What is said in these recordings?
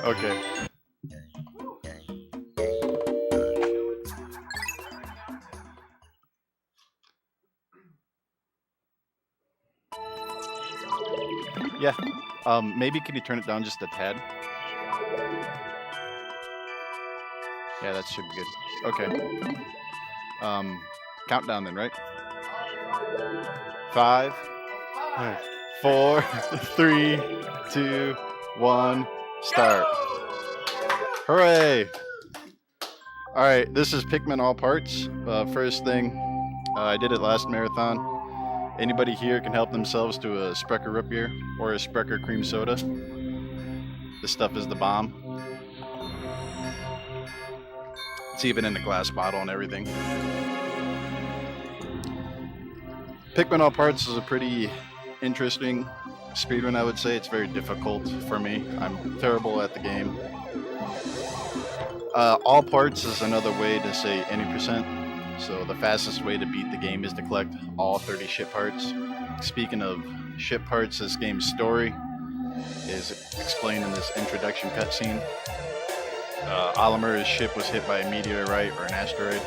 Okay. Yeah. Maybe can you turn it down just a tad? Yeah, that should be good. Okay. Countdown then, right? 5, 4, 3, 2, 1, start. Hooray! All right, this is Pikmin All Parts. First thing, I did it last marathon. Anybody here can help themselves to a Sprecher root beer or a Sprecher cream soda. This stuff is the bomb. It's even in the glass bottle and everything. Pikmin All Parts is a pretty interesting speedrun, I would say. It's very difficult for me. I'm terrible at the game. All parts is another way to say any percent. So the fastest way to beat the game is to collect all 30 ship parts. Speaking of ship parts, this game's story is explained in this introduction cutscene. Olimer's ship was hit by a meteorite or an asteroid,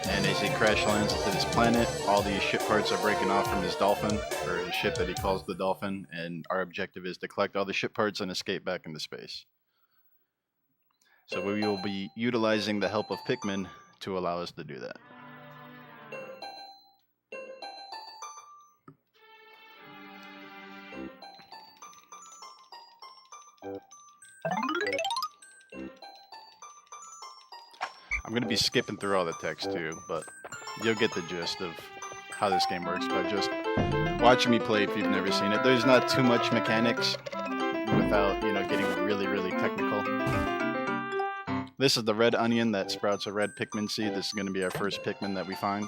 and as he crash lands into this planet, all these ship parts are breaking off from his dolphin, or his ship that he calls the Dolphin, and our objective is to collect all the ship parts and escape back into space. So we will be utilizing the help of Pikmin to allow us to do that. I'm going to be skipping through all the text too, but you'll get the gist of how this game works by just watching me play if you've never seen it. There's not too much mechanics without, getting really, really technical. This is the red onion that sprouts a red Pikmin seed. This is going to be our first Pikmin that we find.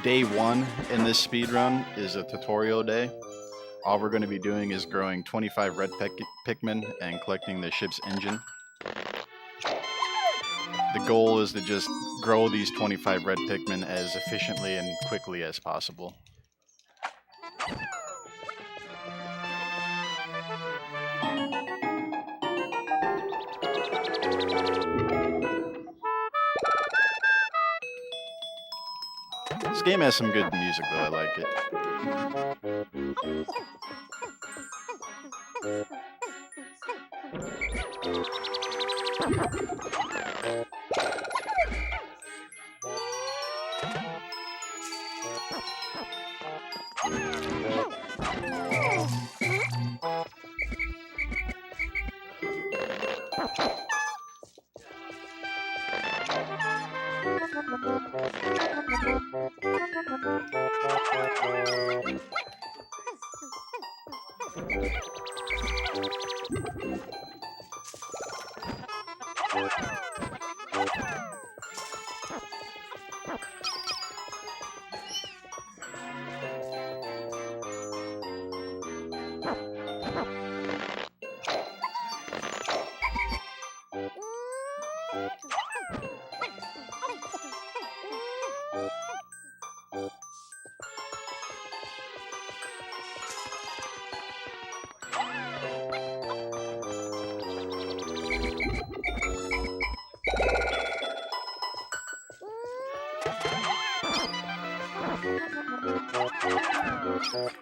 Day 1 in this speedrun is a tutorial day. All we're going to be doing is growing 25 red Pikmin and collecting the ship's engine. The goal is to just grow these 25 red Pikmin as efficiently and quickly as possible. This game has some good music though, I like it.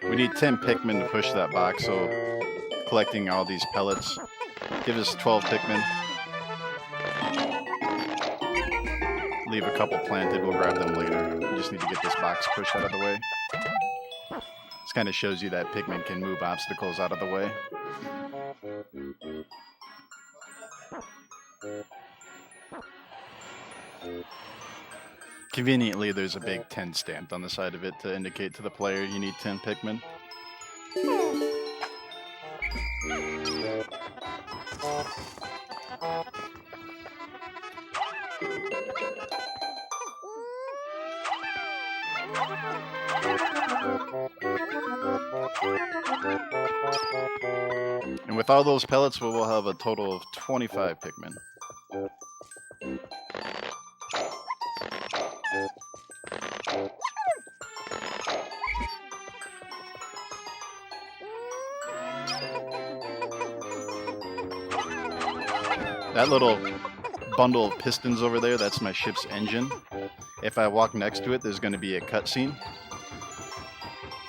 We need 10 Pikmin to push that box, so collecting all these pellets gives us 12 Pikmin. Leave a couple planted, we'll grab them later. We just need to get this box pushed out of the way. This kind of shows you that Pikmin can move obstacles out of the way. Conveniently, there's a big 10 stamped on the side of it to indicate to the player you need 10 Pikmin. And with all those pellets, we will have a total of 25 Pikmin. That little bundle of pistons over there, that's my ship's engine. If I walk next to it, there's going to be a cutscene.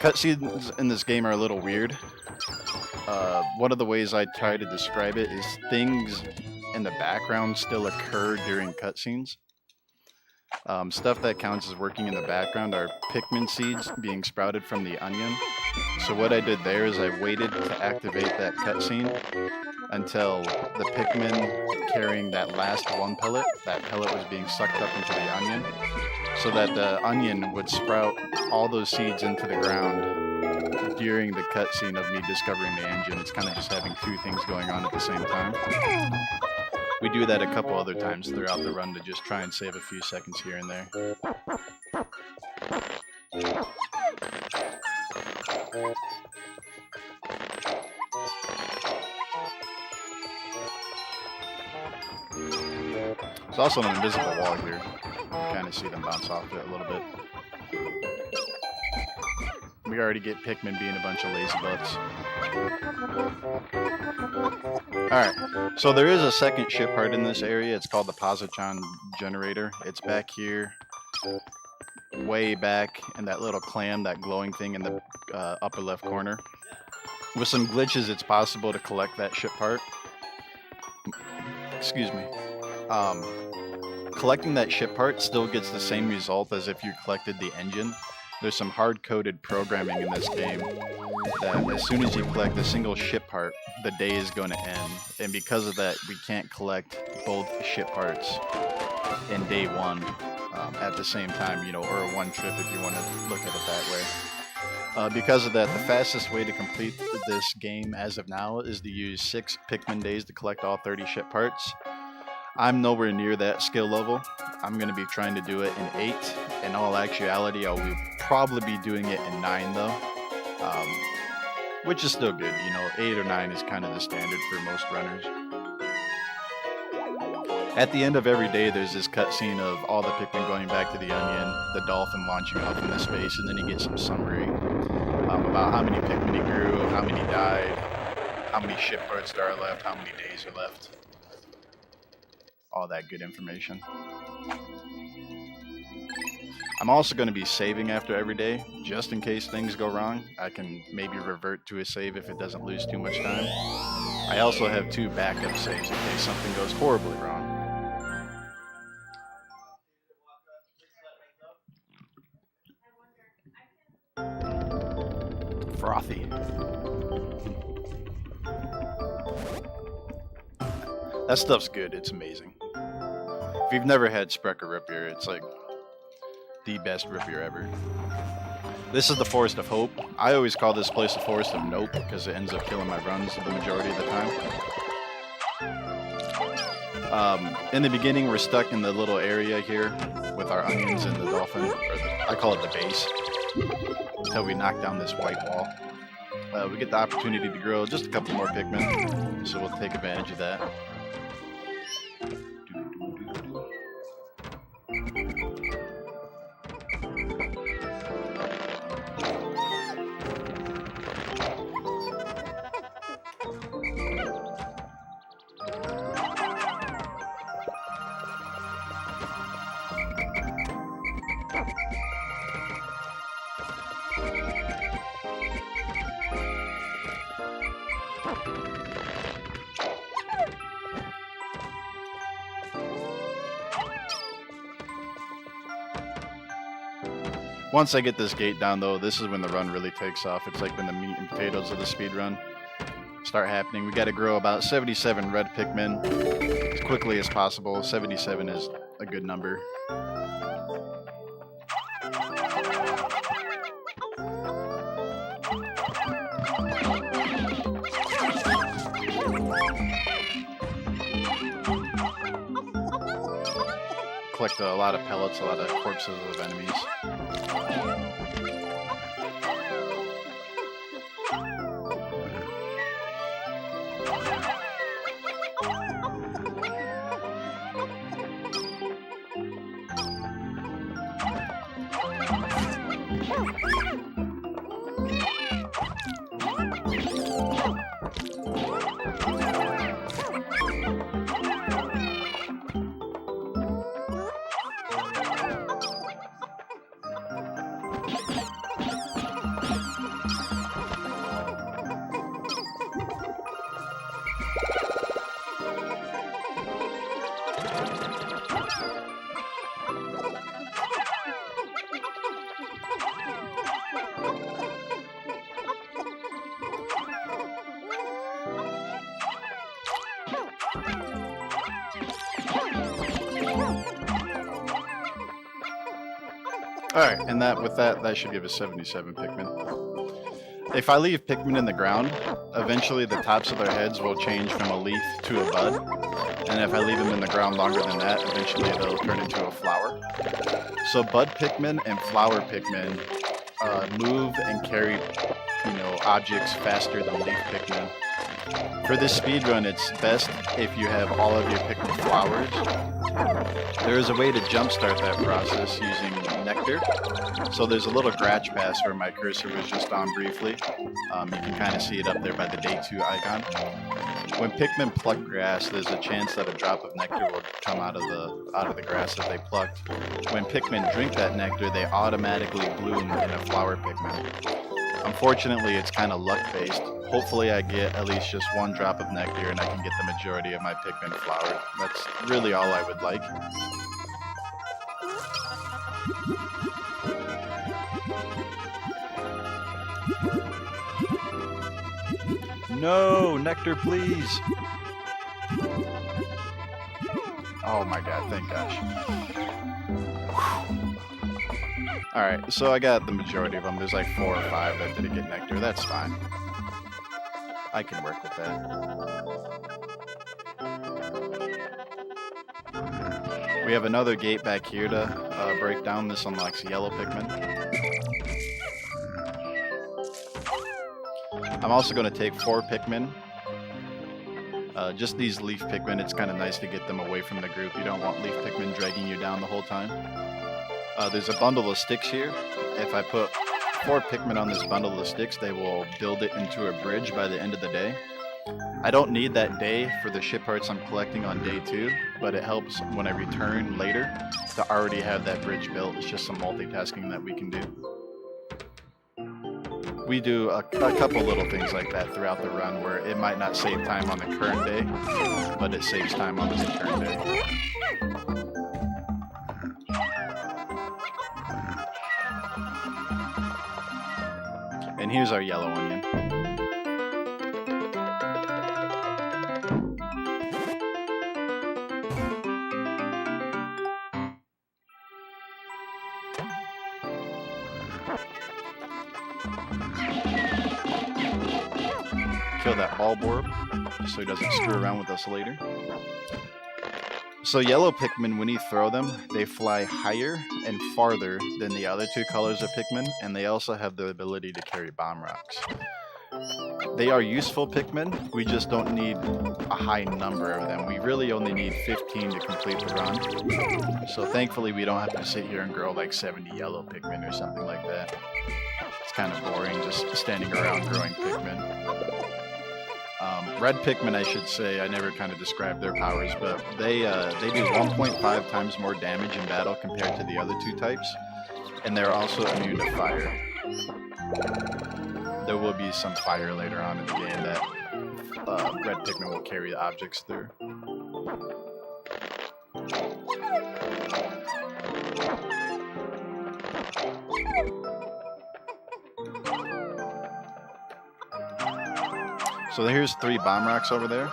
Cutscenes in this game are a little weird. One of the ways I try to describe it is things in the background still occur during cutscenes. Stuff that counts as working in the background are Pikmin seeds being sprouted from the onion. So what I did there is I waited to activate that cutscene until the Pikmin carrying that last one pellet, that pellet was being sucked up into the onion, so that the onion would sprout all those seeds into the ground during the cutscene of me discovering the engine. It's kind of just having two things going on at the same time. We do that a couple other times throughout the run to just try and save a few seconds here and there. There's also an invisible wall here. You can kind of see them bounce off it a little bit. We already get Pikmin being a bunch of lazy butts. Alright, so there is a second ship part in this area. It's called the Positron Generator. It's back here, way back in that little clam, that glowing thing in the upper left corner. With some glitches, it's possible to collect that ship part. Excuse me. Collecting that ship part still gets the same result as if you collected the engine. There's some hard-coded programming in this game that as soon as you collect a single ship part, the day is going to end. And because of that, we can't collect both ship parts in day one at the same time, you know, or one trip if you want to look at it that way. Because of that, the fastest way to complete this game as of now is to use 6 Pikmin days to collect all 30 ship parts. I'm nowhere near that skill level. I'm going to be trying to do it in 8. In all actuality, I'll probably be doing it in 9 though, which is still good. You know, 8 or 9 is kind of the standard for most runners. At the end of every day, there's this cutscene of all the Pikmin going back to the onion, the dolphin launching off into space, and then you get some summary about how many Pikmin he grew, how many died, how many ship parts there are left, how many days are left. All that good information. I'm also going to be saving after every day, just in case things go wrong. I can maybe revert to a save if it doesn't lose too much time. I also have 2 backup saves in case something goes horribly wrong. Frothy. That stuff's good. It's amazing. If you've never had Sprecher root beer, it's like the best root beer ever. This is the Forest of Hope. I always call this place the Forest of Nope because it ends up killing my runs the majority of the time. In the beginning, we're stuck in the little area here with our onions and the dolphin, or I call it the base, until we knock down this white wall. We get the opportunity to grow just a couple more Pikmin, so we'll take advantage of that. Once I get this gate down, though, this is when the run really takes off. It's like when the meat and potatoes of the speed run start happening. We got to grow about 77 red Pikmin as quickly as possible. 77 is a good number. Collect a lot of pellets, a lot of corpses of enemies. Alright, and that should give us 77 Pikmin. If I leave Pikmin in the ground, eventually the tops of their heads will change from a leaf to a bud. And if I leave them in the ground longer than that, eventually they'll turn into a flower. So bud Pikmin and flower Pikmin move and carry, objects faster than leaf Pikmin. For this speedrun, it's best if you have all of your Pikmin flowers. There is a way to jumpstart that process using nectar. So there's a little scratch pass where my cursor was just on briefly. You can kind of see it up there by the day 2 icon. When Pikmin pluck grass, there's a chance that a drop of nectar will come out of the grass that they plucked. When Pikmin drink that nectar, they automatically bloom in a flower Pikmin. Unfortunately, it's kind of luck-based. Hopefully I get at least just one drop of nectar and I can get the majority of my Pikmin flowered. That's really all I would like. No! Nectar, please! Oh my god, thank gosh. Alright, so I got the majority of them. There's like 4 or 5 that didn't get nectar. That's fine. I can work with that. We have another gate back here to break down. This unlocks yellow Pikmin. I'm also going to take 4 Pikmin. Just these leaf Pikmin, it's kind of nice to get them away from the group. You don't want leaf Pikmin dragging you down the whole time. There's a bundle of sticks here. If I put 4 Pikmin on this bundle of sticks, they will build it into a bridge by the end of the day. I don't need that day for the ship parts I'm collecting on day 2, but it helps when I return later to already have that bridge built. It's just some multitasking that we can do. We do a couple little things like that throughout the run where it might not save time on the current day, but it saves time on the return day. And here's our yellow onion. Kill that bulborb so he doesn't screw around with us later. So yellow Pikmin, when you throw them, they fly higher and farther than the other 2 colors of Pikmin, and they also have the ability to carry bomb rocks. They are useful Pikmin, we just don't need a high number of them. We really only need 15 to complete the run. So thankfully we don't have to sit here and grow like 70 yellow Pikmin or something like that. It's kind of boring just standing around growing Pikmin. Red Pikmin, I should say, I never kind of described their powers, but they do 1.5 times more damage in battle compared to the other 2 types, and they're also immune to fire. There will be some fire later on in the game that Red Pikmin will carry the objects through. So here's 3 bomb rocks over there.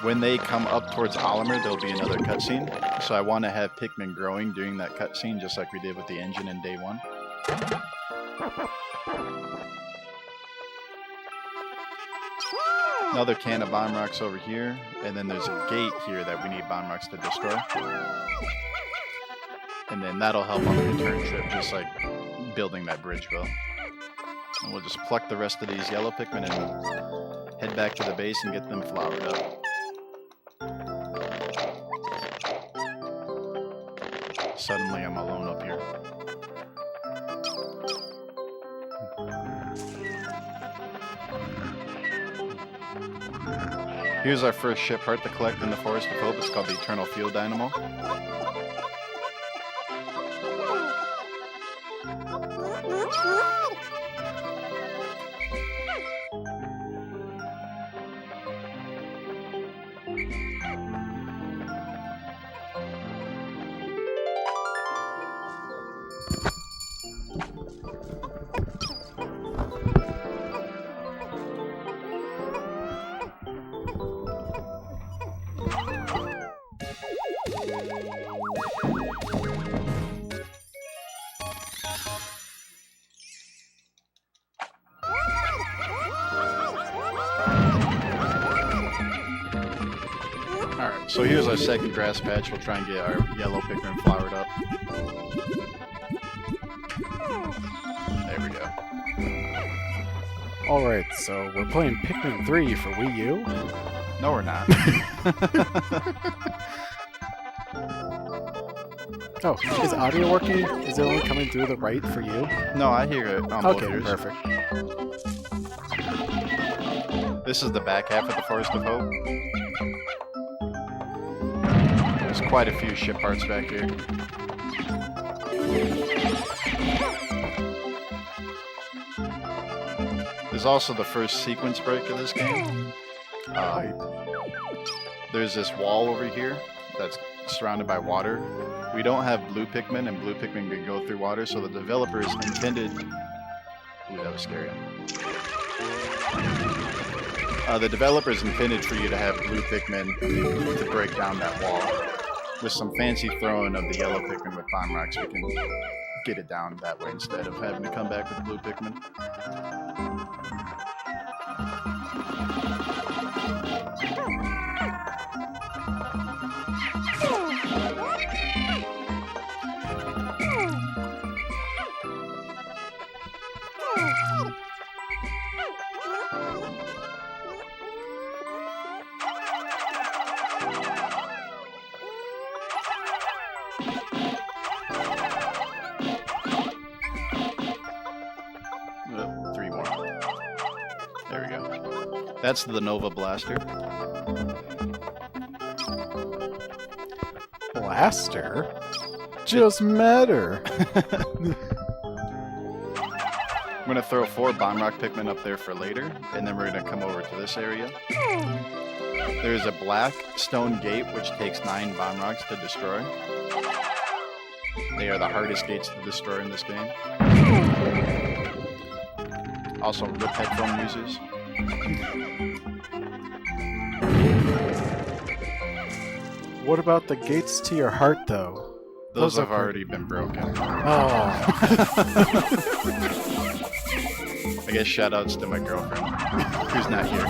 When they come up towards Olimer, there'll be another cutscene. So I want to have Pikmin growing during that cutscene, just like we did with the engine in day 1. Another can of bomb rocks over here, and then there's a gate here that we need bomb rocks to destroy. And then that'll help on the return trip, just like building that bridge will. And we'll just pluck the rest of these yellow Pikmin and head back to the base and get them flowered up. Suddenly I'm alone up here. Here's our first ship heart to collect in the Forest of Hope. It's called the Eternal Field Dynamo. Alright, so here's our second grass patch. We'll try and get our yellow Pikmin flowered up. There we go. Alright, so we're playing Pikmin 3 for Wii U? No, we're not. Oh, is audio working? Is it only coming through the right for you? No, I hear it on both Okay, ears. perfect. This is the back half of the Forest of Hope. There's quite a few ship parts back here. There's also the first sequence break of this game. There's this wall over here that's surrounded by water. We don't have blue Pikmin, and blue Pikmin can go through water, so the developers intended... Ooh, that was scary. The developers intended for you to have blue Pikmin to break down that wall. With some fancy throwing of the yellow Pikmin with bomb rocks, we can get it down that way instead of having to come back with blue Pikmin. Three more. There we go. That's the Nova Blaster. Blaster? Just matter. I'm going to throw 4 Bomb Rock Pikmin up there for later, and then we're going to come over to this area. There's a black stone gate which takes 9 Bomb Rocks to destroy. They are the hardest gates to destroy in this game. Also, rip headphone users. What about the gates to your heart, though? Those have already been broken. Oh. I guess shoutouts to my girlfriend, who's not here.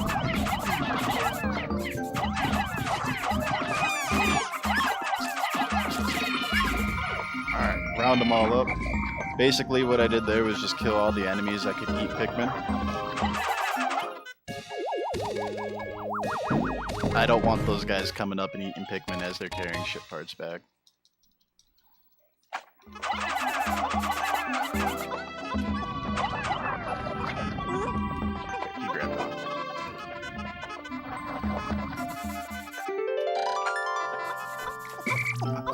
Alright, round them all up. Basically what I did there was just kill all the enemies that could eat Pikmin. I don't want those guys coming up and eating Pikmin as they're carrying ship parts back. Okay, he grabbed one.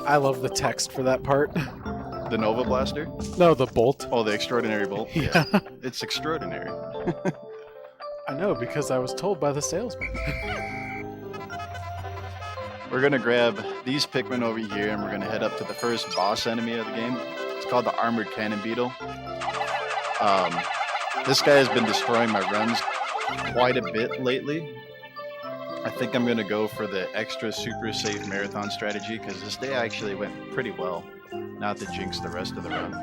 I love the text for that part. The Nova Blaster? No, the bolt. Oh, the Extraordinary Bolt? Yeah. It's extraordinary. I know, because I was told by the salesman. We're going to grab these Pikmin over here, and we're going to head up to the first boss enemy of the game. It's called the Armored Cannon Beetle. This guy has been destroying my runs quite a bit lately. I think I'm going to go for the extra super safe marathon strategy, because this day actually went pretty well. Not to jinx the rest of the run.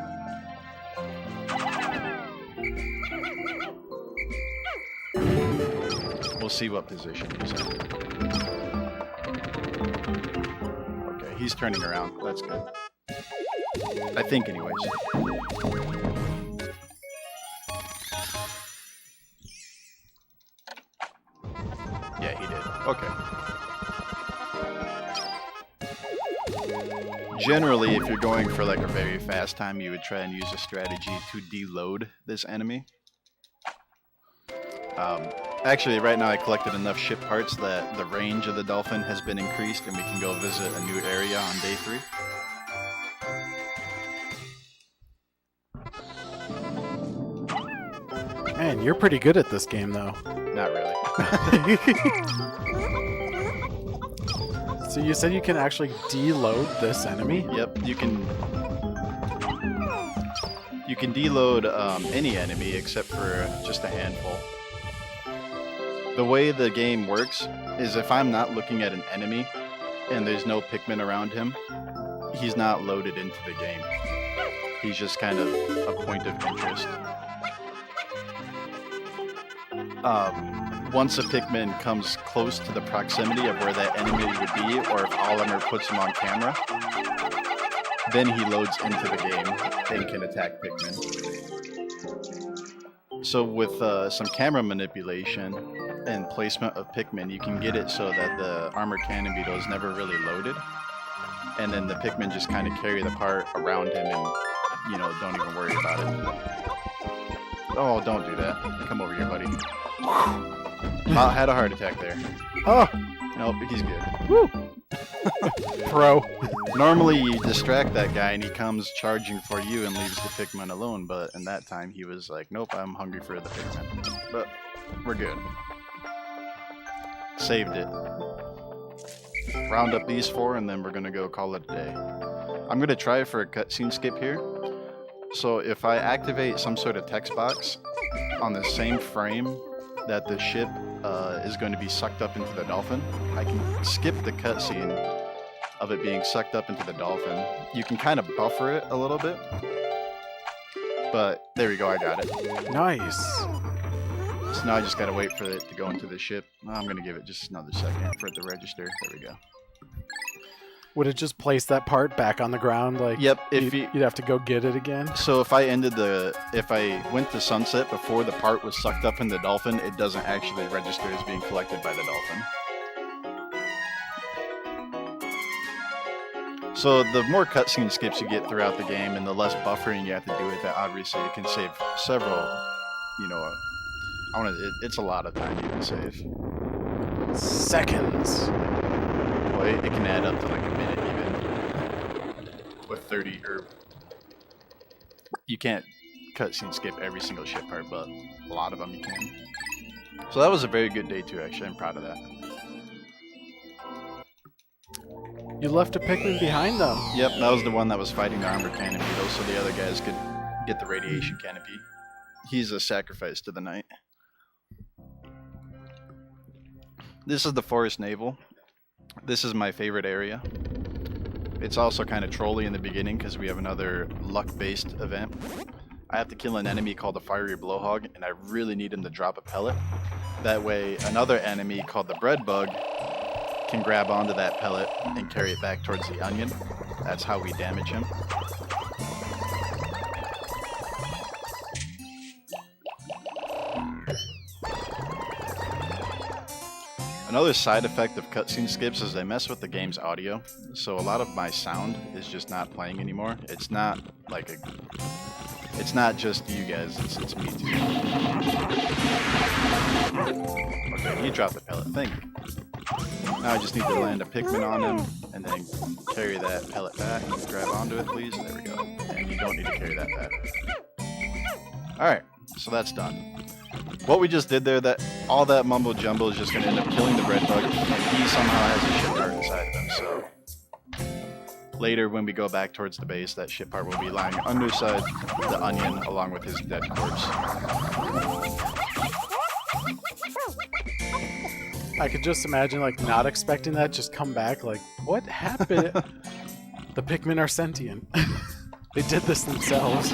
We'll see what position he's in. Okay, he's turning around. That's good. I think anyways. Yeah, he did. Okay. Generally, if you're going for like a very fast time, you would try and use a strategy to deload this enemy. Actually, right now I collected enough ship parts that the range of the dolphin has been increased and we can go visit a new area on day 3. Man, you're pretty good at this game, though. Not really. So you said you can actually deload this enemy? Yep, you can deload any enemy except for just a handful. The way the game works is if I'm not looking at an enemy, and there's no Pikmin around him, he's not loaded into the game. He's just kind of a point of interest. Once a Pikmin comes close to the proximity of where that enemy would be, or if Oliver puts him on camera, then he loads into the game and can attack Pikmin. So with some camera manipulation and placement of Pikmin, you can get it so that the armored cannon beetle is never really loaded, and then the Pikmin just kind of carry the part around him and, you know, don't even worry about it. Oh, don't do that. Come over here, buddy. I had a heart attack there. Oh! Nope, he's good. Woo! Pro. Normally you distract that guy and he comes charging for you and leaves the Pikmin alone, but in that time he was like, nope, I'm hungry for the Pikmin. But we're good. Saved it. Round up these 4 and then we're gonna go call it a day. I'm gonna try for a cutscene skip here. So if I activate some sort of text box on the same frame that the ship is going to be sucked up into the dolphin, I can skip the cutscene of it being sucked up into the dolphin. You can kind of buffer it a little bit, but there we go, I got it. Nice. So now I just gotta wait for it to go into the ship. I'm gonna give it just another second for it to register. There we go. Would it just place that part back on the ground? Like, yep. You'd have to go get it again? So if I went to sunset before the part was sucked up in the dolphin, it doesn't actually register as being collected by the dolphin. So the more cutscene skips you get throughout the game and the less buffering you have to do with it, obviously it can save several, you know, it's a lot of time you can save. Seconds. Boy, it can add up to like a minute even. With 30, or you can't cutscene skip every single ship part, but a lot of them you can. So that was a very good day too, actually. I'm proud of that. You left a Pikmin behind though. Yep, that was the one that was fighting the armored cannon beetle, so the other guys could get the radiation canopy. He's a sacrifice to the night. This is the forest navel. This is my favorite area. It's also kind of trolly in the beginning because we have another luck-based event. I have to kill an enemy called the fiery blowhog, and I really need him to drop a pellet. That way, another enemy called the bread bug can grab onto that pellet and carry it back towards the onion. That's how we damage him. Another side effect of cutscene skips is they mess with the game's audio, so a lot of my sound is just not playing anymore. It's not like it's not just you guys, it's me too. Okay, he dropped the pellet, thank you. Now I just need to land a Pikmin on him, and then carry that pellet back. Grab onto it, please. There we go. And you don't need to carry that back. Alright, so that's done. What we just did there, all that mumbo jumbo is just going to end up killing the bread bug, and he somehow has a ship part inside of him, so later when we go back towards the base, that ship part will be lying underside the onion along with his dead corpse. I could just imagine, like, not expecting that, just come back, like, what happened? The Pikmin are sentient. They did this themselves.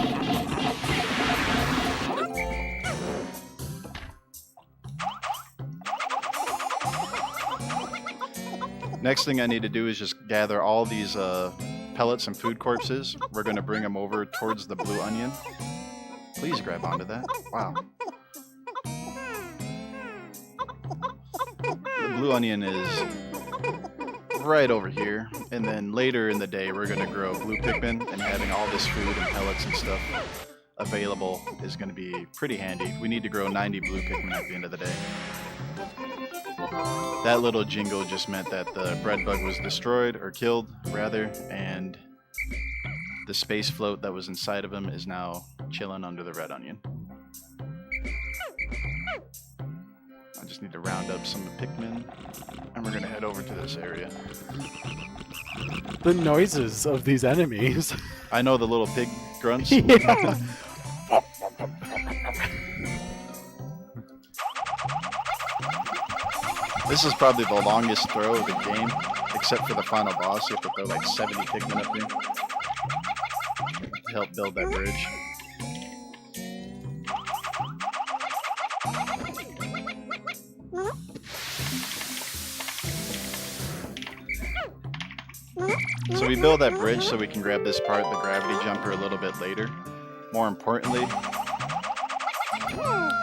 Next thing I need to do is just gather all these pellets and food corpses. We're going to bring them over towards the blue onion. Please grab onto that. Wow. The blue onion is right over here, and then later in the day we're going to grow blue Pikmin, and having all this food and pellets and stuff available is going to be pretty handy. We need to grow 90 blue Pikmin at the end of the day. That little jingle just meant that the bread bug was destroyed, or killed, rather, and the space float that was inside of him is now chilling under the red onion. I just need to round up some Pikmin, and we're gonna head over to this area. The noises of these enemies. I know, the little pig grunts. Yeah. This is probably the longest throw of the game. except for the final boss. You have to throw like 70 Pikmin up here to help build that bridge. So we build that bridge so we can grab this part, the gravity jumper, a little bit later. More importantly,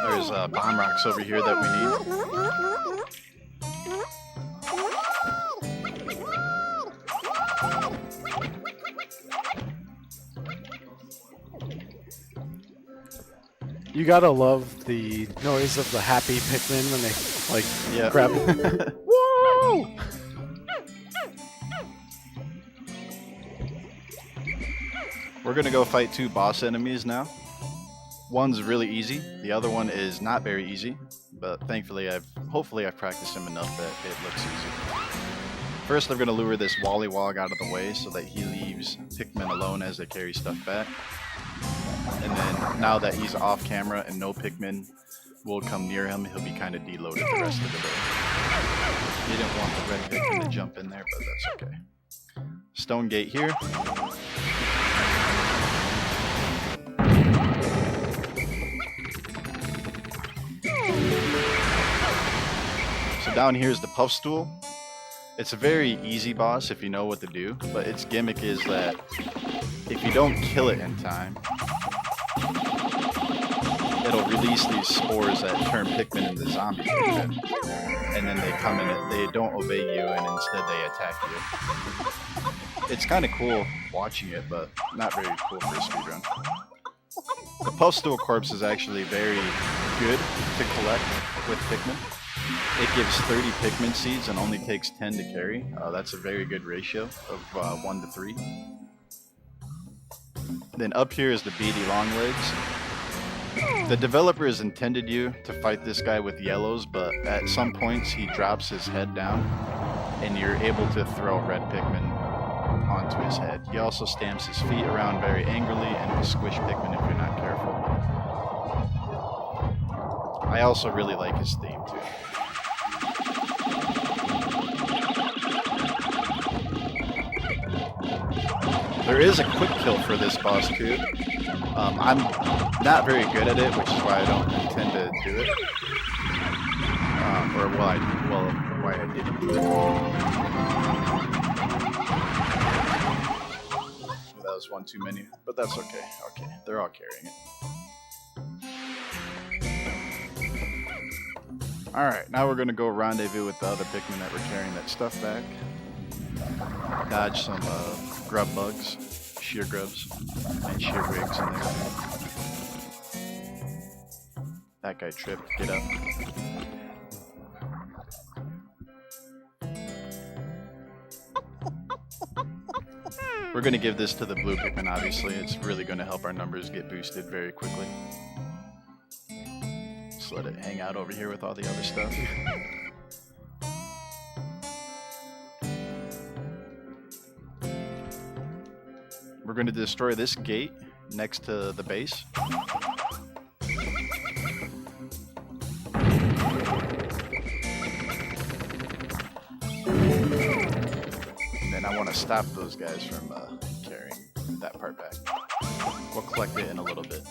there's bomb rocks over here that we need. You gotta love the noise of the happy Pikmin when they like grab. Whoa! We're gonna go fight 2 boss enemies now. One's really easy, the other one is not very easy, but thankfully hopefully I've practiced him enough that it looks easy. First I'm gonna lure this Wollywog out of the way so that he leaves Pikmin alone as they carry stuff back. And then now that he's off camera and no Pikmin will come near him, he'll be kind of deloaded the rest of the day. He didn't want the red Pikmin to jump in there, but that's okay. Stone gate here. So down here is the puff stool. It's a very easy boss if you know what to do, but its gimmick is that if you don't kill it in time, it'll release these spores that turn Pikmin into zombie Pikmin. And then they come in, they don't obey you, and instead they attack you. It's kind of cool watching it, but not very cool for a speedrun. The puff stool corpse is actually very good to collect with Pikmin. It gives 30 Pikmin seeds and only takes 10 to carry. That's a very good ratio of 1 to 3. Then up here is the beady longlegs. The developer has intended you to fight this guy with yellows, but at some points he drops his head down and you're able to throw red Pikmin onto his head. He also stamps his feet around very angrily and will squish Pikmin if you're not careful. I also really like his theme too. There is a quick kill for this boss too. I'm not very good at it, which is why I don't intend to do it. Or why I didn't do it. That was one too many, but that's okay. Okay, they're all carrying it. Alright, now we're gonna go rendezvous with the other Pikmin that were carrying that stuff back. Dodge some grub bugs, sheer grubs, and sheer wigs in there. That guy tripped, get up. We're gonna give this to the blue Pikmin, obviously. It's really gonna help our numbers get boosted very quickly. Just let it hang out over here with all the other stuff. We're going to destroy this gate next to the base. And then I want to stop those guys from carrying that part back. We'll collect it in a little bit.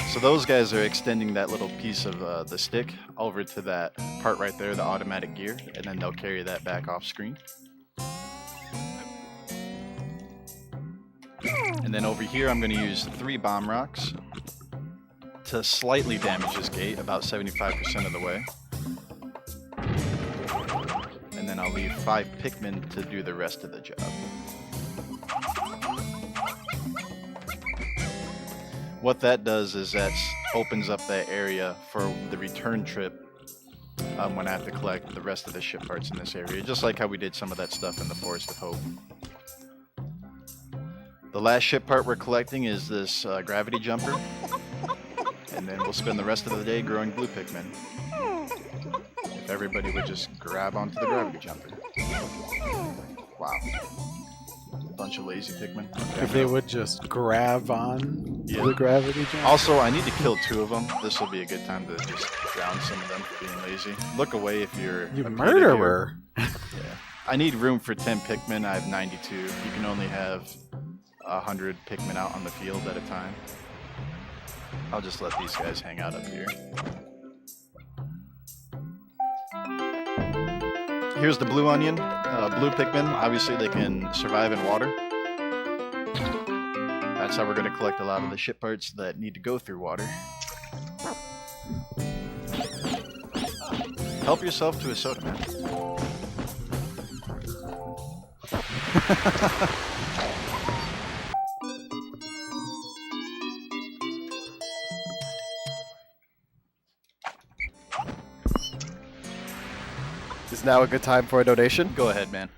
So those guys are extending that little piece of the stick over to that part right there, the automatic gear, and then they'll carry that back off screen. And then over here I'm going to use 3 bomb rocks to slightly damage this gate, about 75% of the way. And then I'll leave 5 Pikmin to do the rest of the job. What that does is that opens up that area for the return trip when I have to collect the rest of the ship parts in this area, just like how we did some of that stuff in the Forest of Hope. The last ship part we're collecting is this gravity jumper, and then we'll spend the rest of the day growing blue Pikmin. If everybody would just grab onto the gravity jumper. Wow. bunch of lazy Pikmin. Okay, If they would just grab on Yeah. the gravity jump. Also, I need to kill 2 of them. This will be a good time to just drown some of them for being lazy. Look away if you're You a murderer! Yeah. I need room for 10 Pikmin. I have 92. You can only have 100 Pikmin out on the field at a time. I'll just let these guys hang out up here. Here's the blue onion. Blue Pikmin, obviously they can survive in water. That's how we're going to collect a lot of the ship parts that need to go through water. Help yourself to a soda, man. Is now a good time for a donation? Go ahead, man.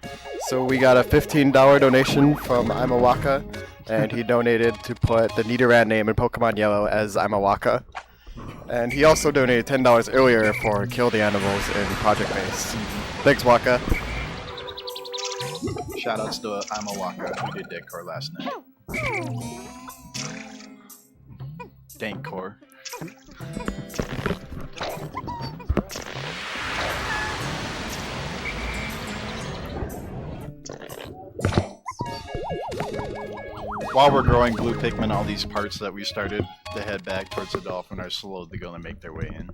So we got a $15 donation from I'm a Waka, and he donated to put the Nidoran name in Pokemon Yellow as I'm a Waka. And he also donated $10 earlier for Kill the Animals in Project Base. Thanks, Waka. Shoutouts to I'm a Waka who did Deadcore last night. Dankcore. While we're growing blue Pikmin, all these parts that we started to head back towards the dolphin are slowly going to make their way in.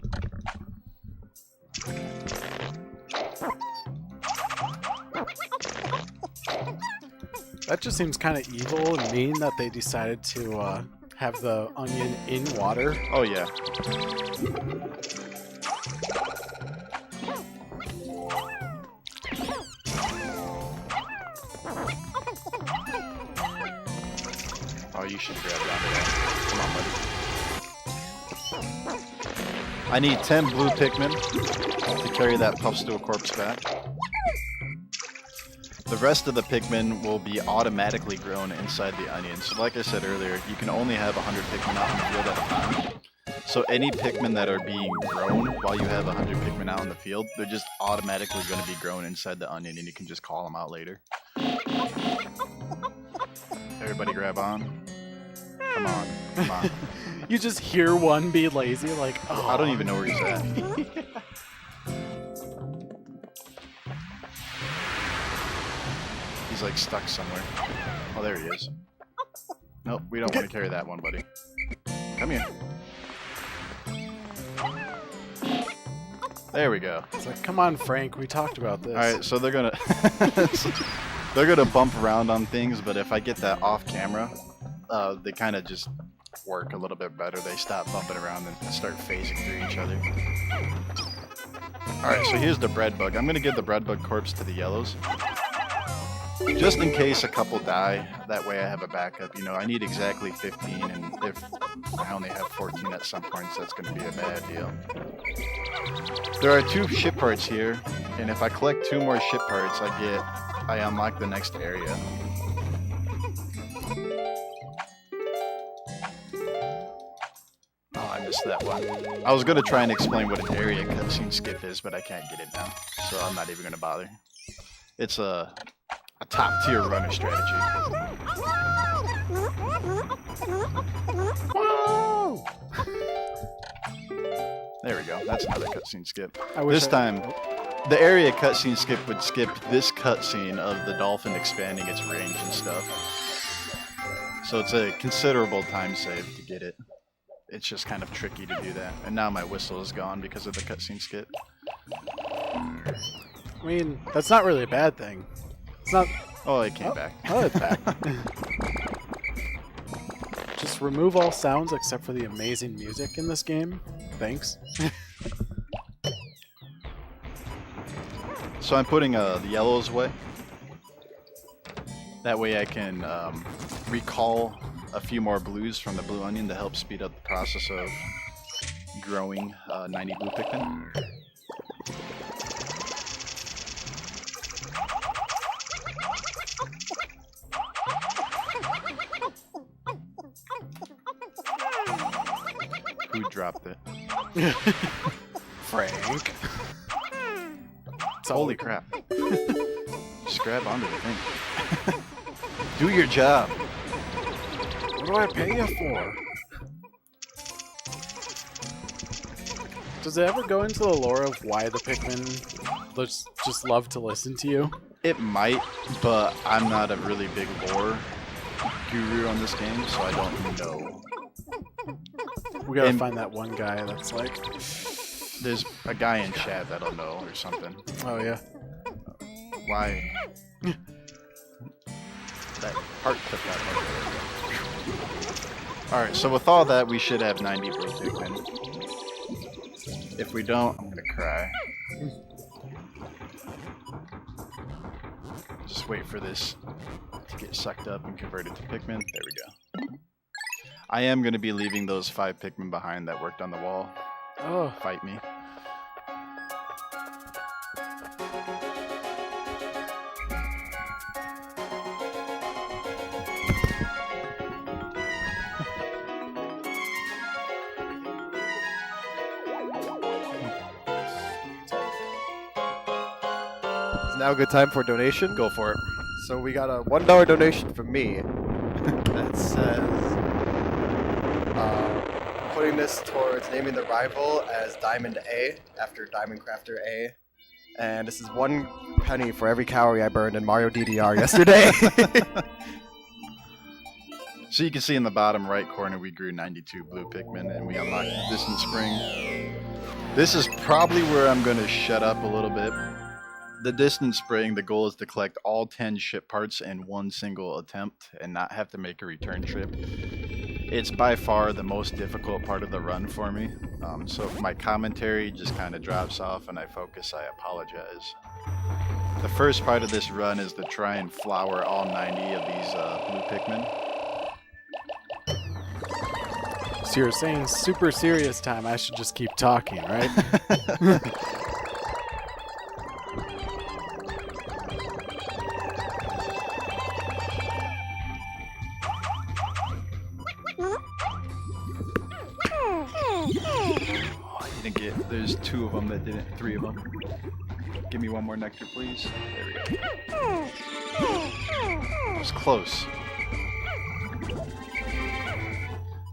That just seems kind of evil and mean that they decided to have the onion in water. Oh yeah. Oh, you should grab onto that. Come on, buddy. I need 10 blue Pikmin to carry that Puffstool corpse back. The rest of the Pikmin will be automatically grown inside the onion. So like I said earlier, you can only have 100 Pikmin out in the field at a time. So any Pikmin that are being grown while you have 100 Pikmin out in the field, they're just automatically going to be grown inside the onion and you can just call them out later. Everybody grab on. Come on, come on. You just hear one be lazy, like, oh. I don't even know where he's at. He's like stuck somewhere. Oh, there he is. Nope, we don't want to carry that one, buddy. Come here. There we go. It's like, come on, Frank, we talked about this. Alright, so they're gonna they're gonna bump around on things, but if I get that off camera, they kind of just work a little bit better. They stop bumping around and start phasing through each other. Alright, so here's the bread bug. I'm gonna give the bread bug corpse to the yellows. Just in case a couple die, that way I have a backup. You know, I need exactly 15, and if I only have 14 at some points, that's going to be a bad deal. There are 2 ship parts here, and if I collect 2 more ship parts, I unlock the next area. Oh, I missed that one. I was going to try and explain what an area cutscene skip is, but I can't get it now, so I'm not even going to bother. It's a top-tier runner strategy. Whoa! There we go. That's another cutscene skip. This time, the area cutscene skip would skip this cutscene of the dolphin expanding its range and stuff. So it's a considerable time save to get it. It's just kind of tricky to do that. And now my whistle is gone because of the cutscene skip. I mean, that's not really a bad thing. It's not. Oh, it came back. Oh, it's back. Just remove all sounds except for the amazing music in this game. Thanks. So I'm putting the yellows away. That way I can recall a few more blues from the blue onion to help speed up the process of growing 90 blue Pikmin. Who dropped it? Frank. Holy crap. Just grab onto the thing. Do your job. What do I pay you for? Does it ever go into the lore of why the Pikmin just love to listen to you? It might, but I'm not a really big lore guru on this game, so I don't know. We gotta find that one guy that's like... There's a guy in chat that'll know or something. Oh, yeah. Why? That heart took that one. Alright, so with all that, we should have 90 blue Pikmin. If we don't, I'm gonna cry. Just wait for this to get sucked up and converted to Pikmin. There we go. I am gonna be leaving those 5 Pikmin behind that worked on the wall. Oh. Fight me. Is now a good time for a donation? Go for it. So we got a $1 donation from me that says, putting this towards naming the rival as Diamond A after Diamond Crafter A. And this is 1 penny for every calorie I burned in Mario DDR yesterday. So you can see in the bottom right corner we grew 92 blue Pikmin and we unlocked the Distant Spring. This is probably where I'm going to shut up a little bit. The Distant Spring, the goal is to collect all 10 ship parts in one single attempt and not have to make a return trip. It's by far the most difficult part of the run for me. So if my commentary just kind of drops off and I focus, I apologize. The first part of this run is to try and flower all 90 of these blue Pikmin. So you're saying super serious time, I should just keep talking, right? There's 2 of them that didn't, 3 of them. Give me one more nectar, please. There we go. It was close.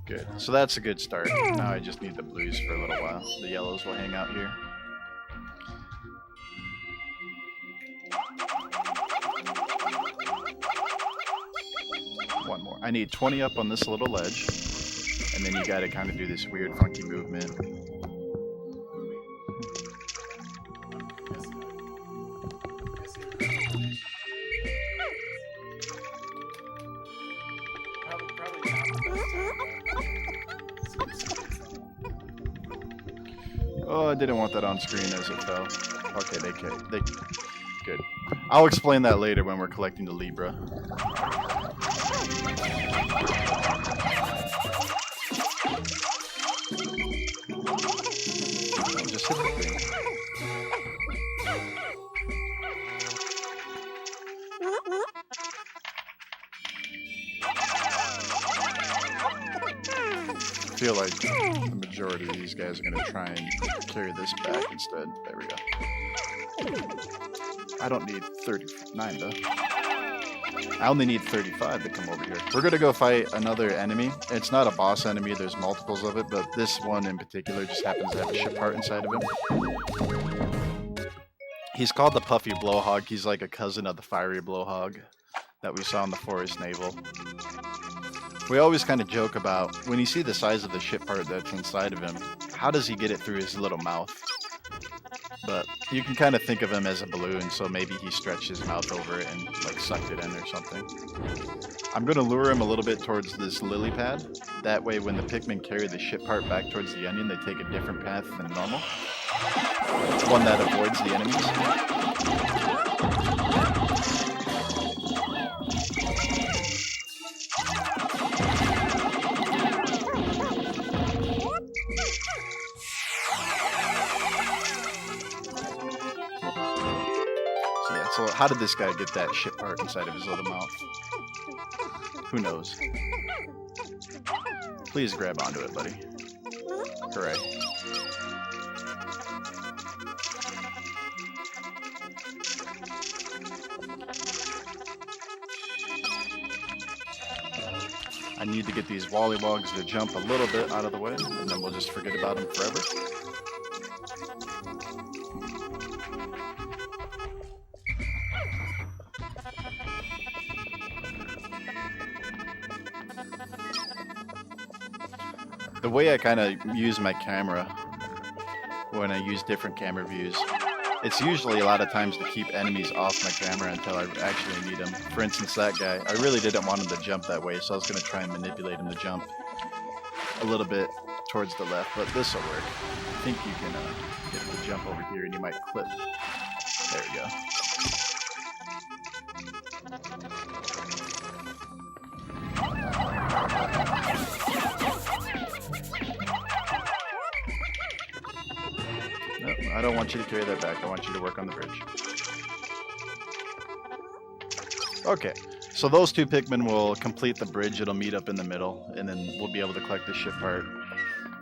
Good. So that's a good start. Now I just need the blues for a little while. The yellows will hang out here. One more. I need 20 up on this little ledge. And then you gotta kind of do this weird funky movement. Oh, I didn't want that on screen as it fell. Okay, they good. I'll explain that later when we're collecting the Libra. Just hit the thing. I feel like the majority of these guys are going to try and carry this back instead. There we go. I don't need 39 though. I only need 35 to come over here. We're going to go fight another enemy. It's not a boss enemy, there's multiples of it, but this one in particular just happens to have a ship heart inside of him. He's called the Puffy Blowhog. He's like a cousin of the Fiery Blowhog that we saw in the Forest Naval. We always kind of joke about, when you see the size of the ship part that's inside of him, how does he get it through his little mouth? But you can kind of think of him as a balloon, so maybe he stretched his mouth over it and like sucked it in or something. I'm going to lure him a little bit towards this lily pad. That way when the Pikmin carry the ship part back towards the onion, they take a different path than normal. One that avoids the enemies. So how did this guy get that ship part inside of his little mouth? Who knows? Please grab onto it, buddy. Hooray. I need to get these Wollywogs to jump a little bit out of the way, and then we'll just forget about them forever. The way I kind of use my camera when I use different camera views, it's usually a lot of times to keep enemies off my camera until I actually need them. For instance, that guy, I really didn't want him to jump that way, so I was going to try and manipulate him to jump a little bit towards the left, but this will work. I think you can get him to jump over here and you might clip. There we go. I don't want you to carry that back. I want you to work on the bridge. Okay, so those two Pikmin will complete the bridge. It'll meet up in the middle, and then we'll be able to collect the ship part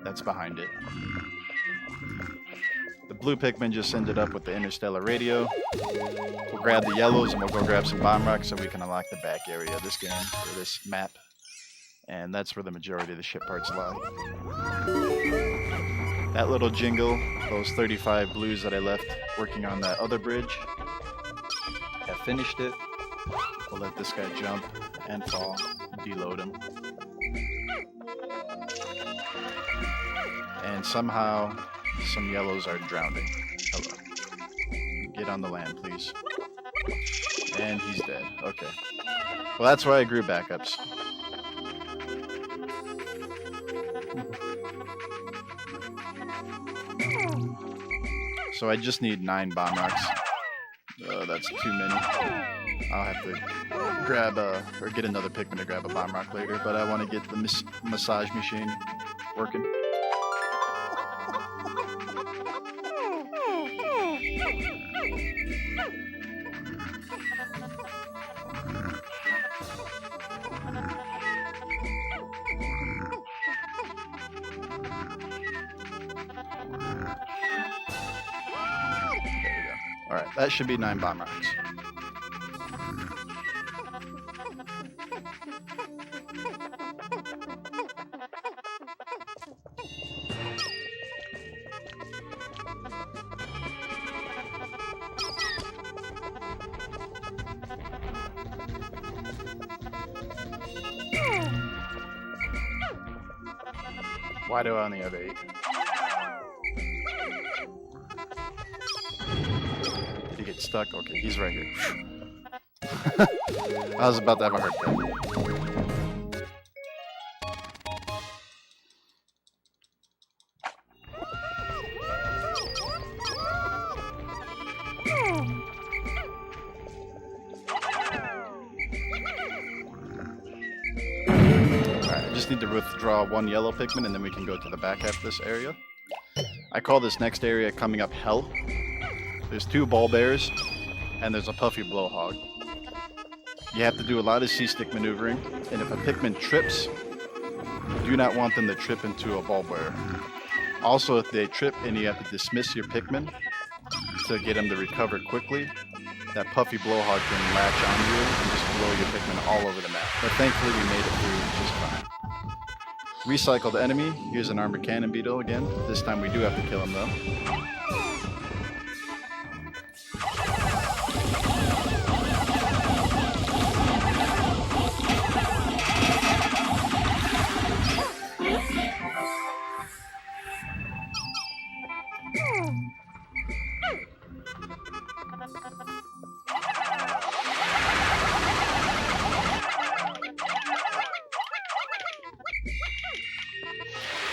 that's behind it. The blue Pikmin just ended up with the interstellar radio. We'll grab the yellows, and we'll go grab some bomb rocks so we can unlock the back area of this game, or this map. And that's where the majority of the ship parts lie. That little jingle, those 35 blues that I left working on that other bridge, have finished it. We'll let this guy jump and fall, deload him. And somehow, some yellows are drowning. Hello. Get on the land, please. And he's dead. Okay. Well, that's why I grew backups. So I just need 9 bomb rocks. That's too many. I'll have to grab or get another Pikmin to grab a bomb rock later, but I want to get the massage machine working. Alright, that should be 9 bomb rocks. Why do I only have 8? Did he get stuck? Okay, he's right here. I was about to have a heart attack. Alright, I just need to withdraw 1 yellow Pikmin and then we can go to the back half of this area. I call this next area coming up Hell. There's 2 ball bears and there's a puffy blowhog. You have to do a lot of C-stick maneuvering, and if a Pikmin trips, you do not want them to trip into a ball bear. Also, if they trip and you have to dismiss your Pikmin to get them to recover quickly, that puffy blowhog can latch onto you and just blow your Pikmin all over the map. But thankfully we made it through just fine. Recycled enemy. Here's an armored cannon beetle again. This time we do have to kill him though.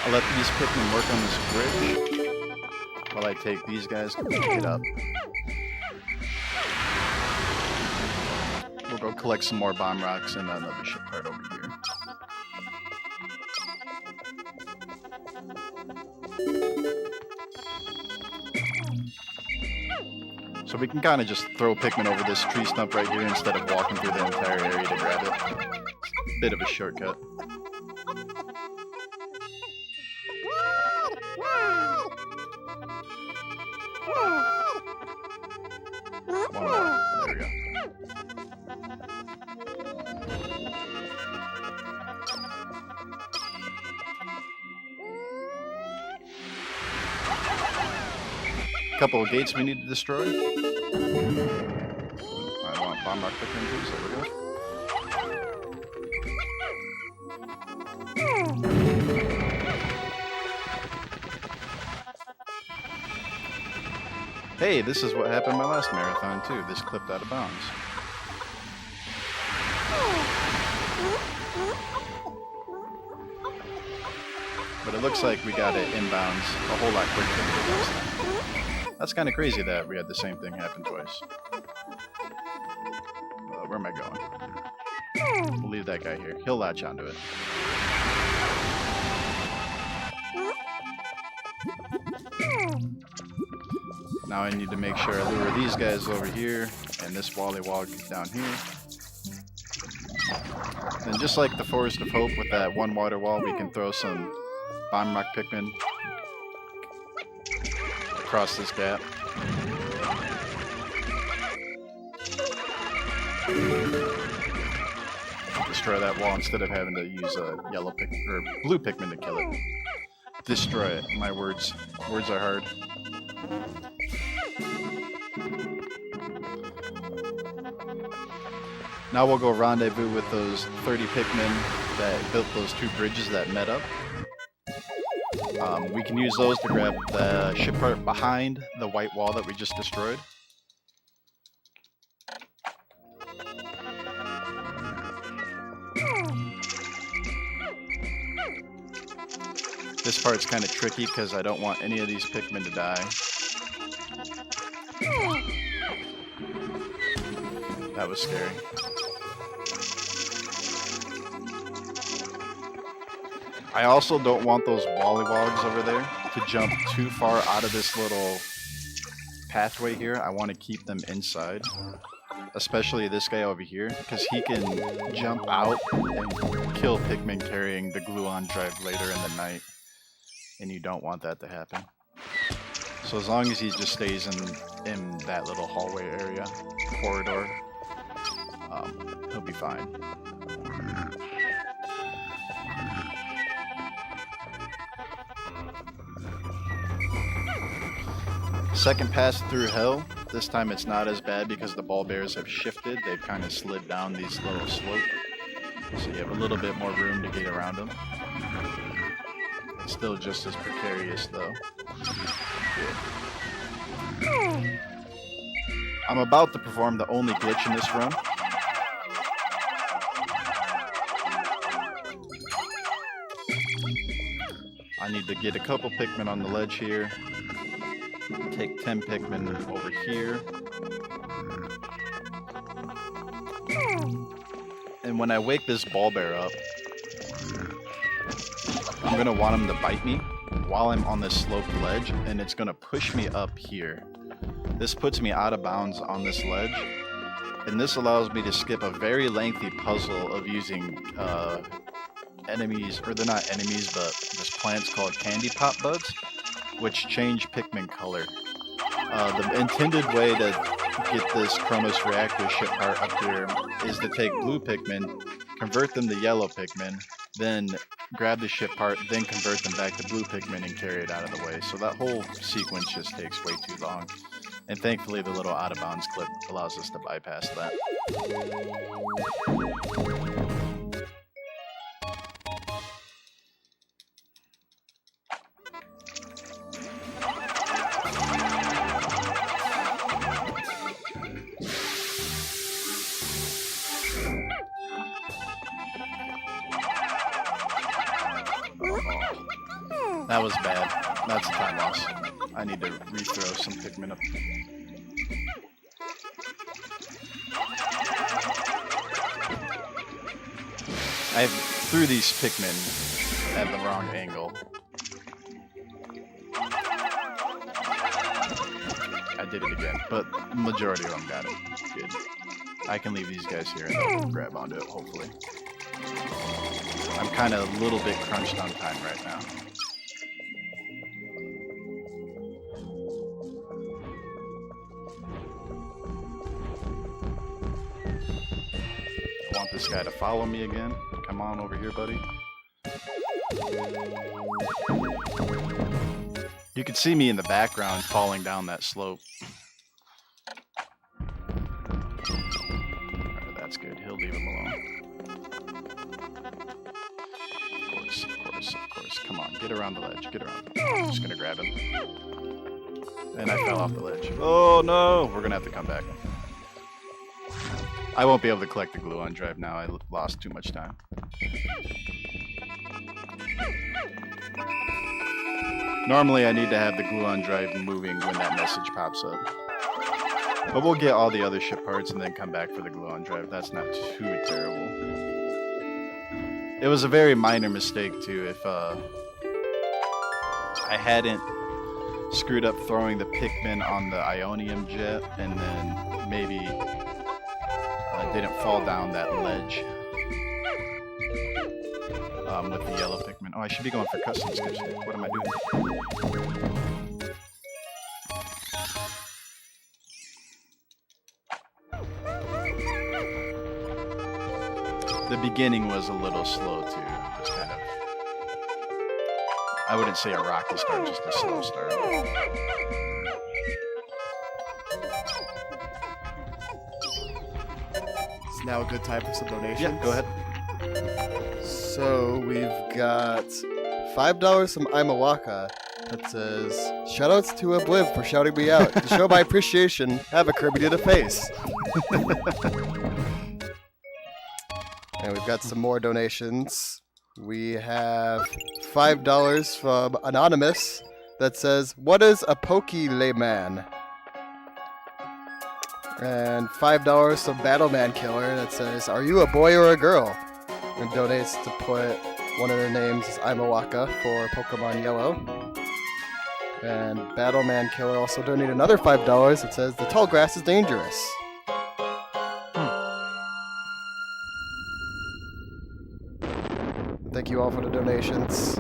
I'll let these Pikmin work on this bridge while I take these guys to pick it up. We'll go collect some more bomb rocks and another ship part over here. So we can kind of just throw Pikmin over this tree stump right here instead of walking through the entire area to grab it. Bit of a shortcut. One more. There we go. couple of gates we need to destroy. I want bomb rock Pikmin, please. There we go. Hey, this is what happened my last marathon too. This clipped out of bounds. But it looks like we got it inbounds a whole lot quicker than we did last time. That's kind of crazy that we had the same thing happen twice. Where am I going? We'll leave that guy here. He'll latch onto it. Now I need to make sure I lure these guys over here and this Wallywog down here. Then just like the Forest of Hope with that one water wall, we can throw some Bomb Rock Pikmin across this gap. Destroy that wall instead of having to use a yellow or blue Pikmin to kill it. Destroy it. My words are hard. Now we'll go rendezvous with those 30 Pikmin that built those two bridges that met up. We can use those to grab the ship part behind the white wall that we just destroyed. This part's kind of tricky because I don't want any of these Pikmin to die. That was scary. I also don't want those Wallywogs over there to jump too far out of this little pathway here. I want to keep them inside. Especially this guy over here, because he can jump out and kill Pikmin carrying the gluon drive later in the night. And you don't want that to happen. So as long as he just stays in that little hallway area, corridor, he'll be fine. Second pass through hell. This time it's not as bad because the ball bears have shifted. They've kind of slid down these little slopes. So you have a little bit more room to get around them. It's still just as precarious though. Yeah. I'm about to perform the only glitch in this run. I need to get a couple Pikmin on the ledge here. Take 10 Pikmin over here. And when I wake this ball bear up, I'm going to want him to bite me while I'm on this sloped ledge, and it's going to push me up here. This puts me out of bounds on this ledge, and this allows me to skip a very lengthy puzzle of using enemies, or they're not enemies, but this plant's called candy pop buds, which change Pikmin color. The intended way to get this Chronos Reactor ship part up here is to take blue Pikmin, convert them to yellow Pikmin, then grab the ship part, then convert them back to blue Pikmin and carry it out of the way. So that whole sequence just takes way too long. And thankfully the little out of bounds clip allows us to bypass that. That was bad. That's a time loss. I need to rethrow some Pikmin up. I threw these Pikmin at the wrong angle. I did it again, but majority of them got it. Good. I can leave these guys here and they'll grab onto it, hopefully. I'm kind of a little bit crunched on time right now. I want this guy to follow me again. Come on over here, buddy. You can see me in the background falling down that slope. Alright, that's good. He'll leave him alone. Of course. Come on, get around the ledge. Get around. I'm just gonna grab him. And I fell off the ledge. Oh no! We're gonna have to come back. I won't be able to collect the gluon drive now. I lost too much time. Normally I need to have the gluon drive moving when that message pops up. But we'll get all the other ship parts and then come back for the gluon drive. That's not too terrible. It was a very minor mistake too. If I hadn't screwed up throwing the Pikmin on the Ionium jet and then maybe didn't fall down that ledge with the yellow Pikmin. Oh, I should be going for custom sketch here. What am I doing? The beginning was a little slow too. Just kind of, I wouldn't say a rocky start, just a slow start. It's now a good time for some donations. Yeah, go ahead. So we've got $5 from Imawaka that says, "Shoutouts to Obliv for shouting me out. To show my appreciation, have a Kirby to the face." And we've got some more donations. We have $5 from Anonymous that says, "What is a Poke-Layman?" And $5 from Battleman Killer that says, "Are you a boy or a girl?" And donates to put one of their names as Imawaka for Pokemon Yellow. And Battleman Killer also donated another $5 that says, "The tall grass is dangerous." Thank you all for the donations.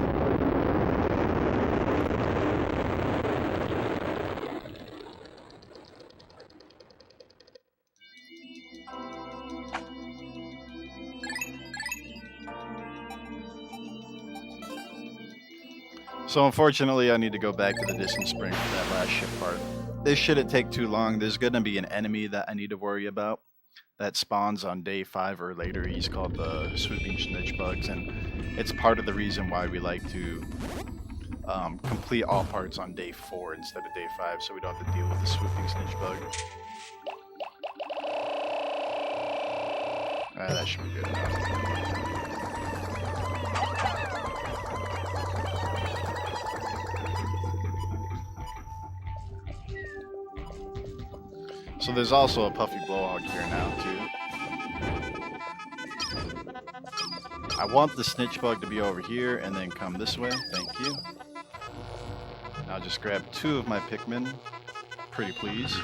So unfortunately, I need to go back to the distant spring for that last ship part. This shouldn't take too long. There's going to be an enemy that I need to worry about that spawns on day 5 or later. He's called the Swooping Snitch Bugs, and it's part of the reason why we like to complete all parts on day 4 instead of day 5, so we don't have to deal with the Swooping Snitch Bug. That should be good enough. So there's also a Puffy Blowhog here now, too. I want the Snitch Bug to be over here and then come this way. Thank you. Now just grab 2 of my Pikmin. Pretty please.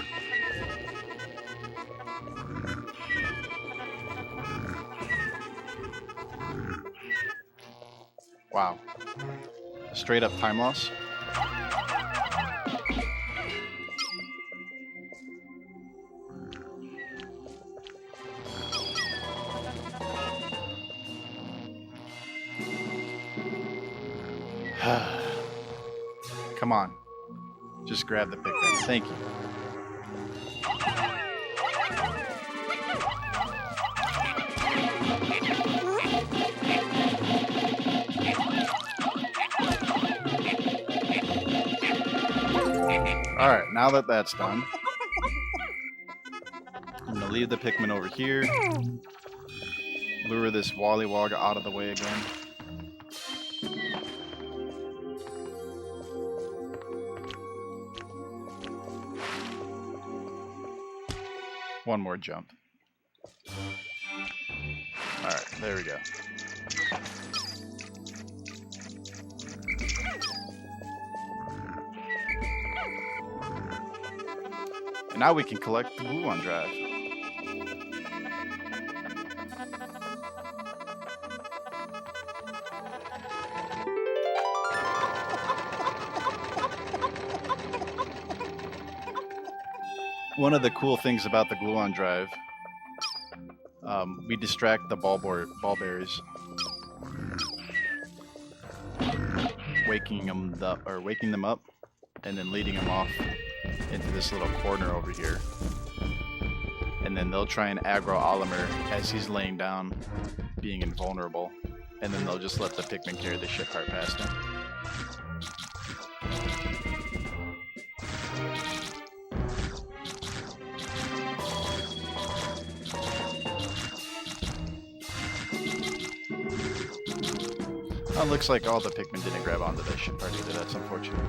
Wow. Straight up time loss. Come on. Just grab the Pikmin. Thank you. Alright, now that that's done, I'm going to leave the Pikmin over here. Lure this Wallywogga out of the way again. One more jump. Alright, there we go. And now we can collect the gluon drive. One of the cool things about the gluon drive, we distract the ball berries, waking them up. and then leading him off into this little corner over here. And then they'll try and aggro Oliver as he's laying down, being invulnerable. And then they'll just let the Pikmin carry the ship part past him. It looks like all the Pikmin didn't grab onto this ship part either. That's unfortunate.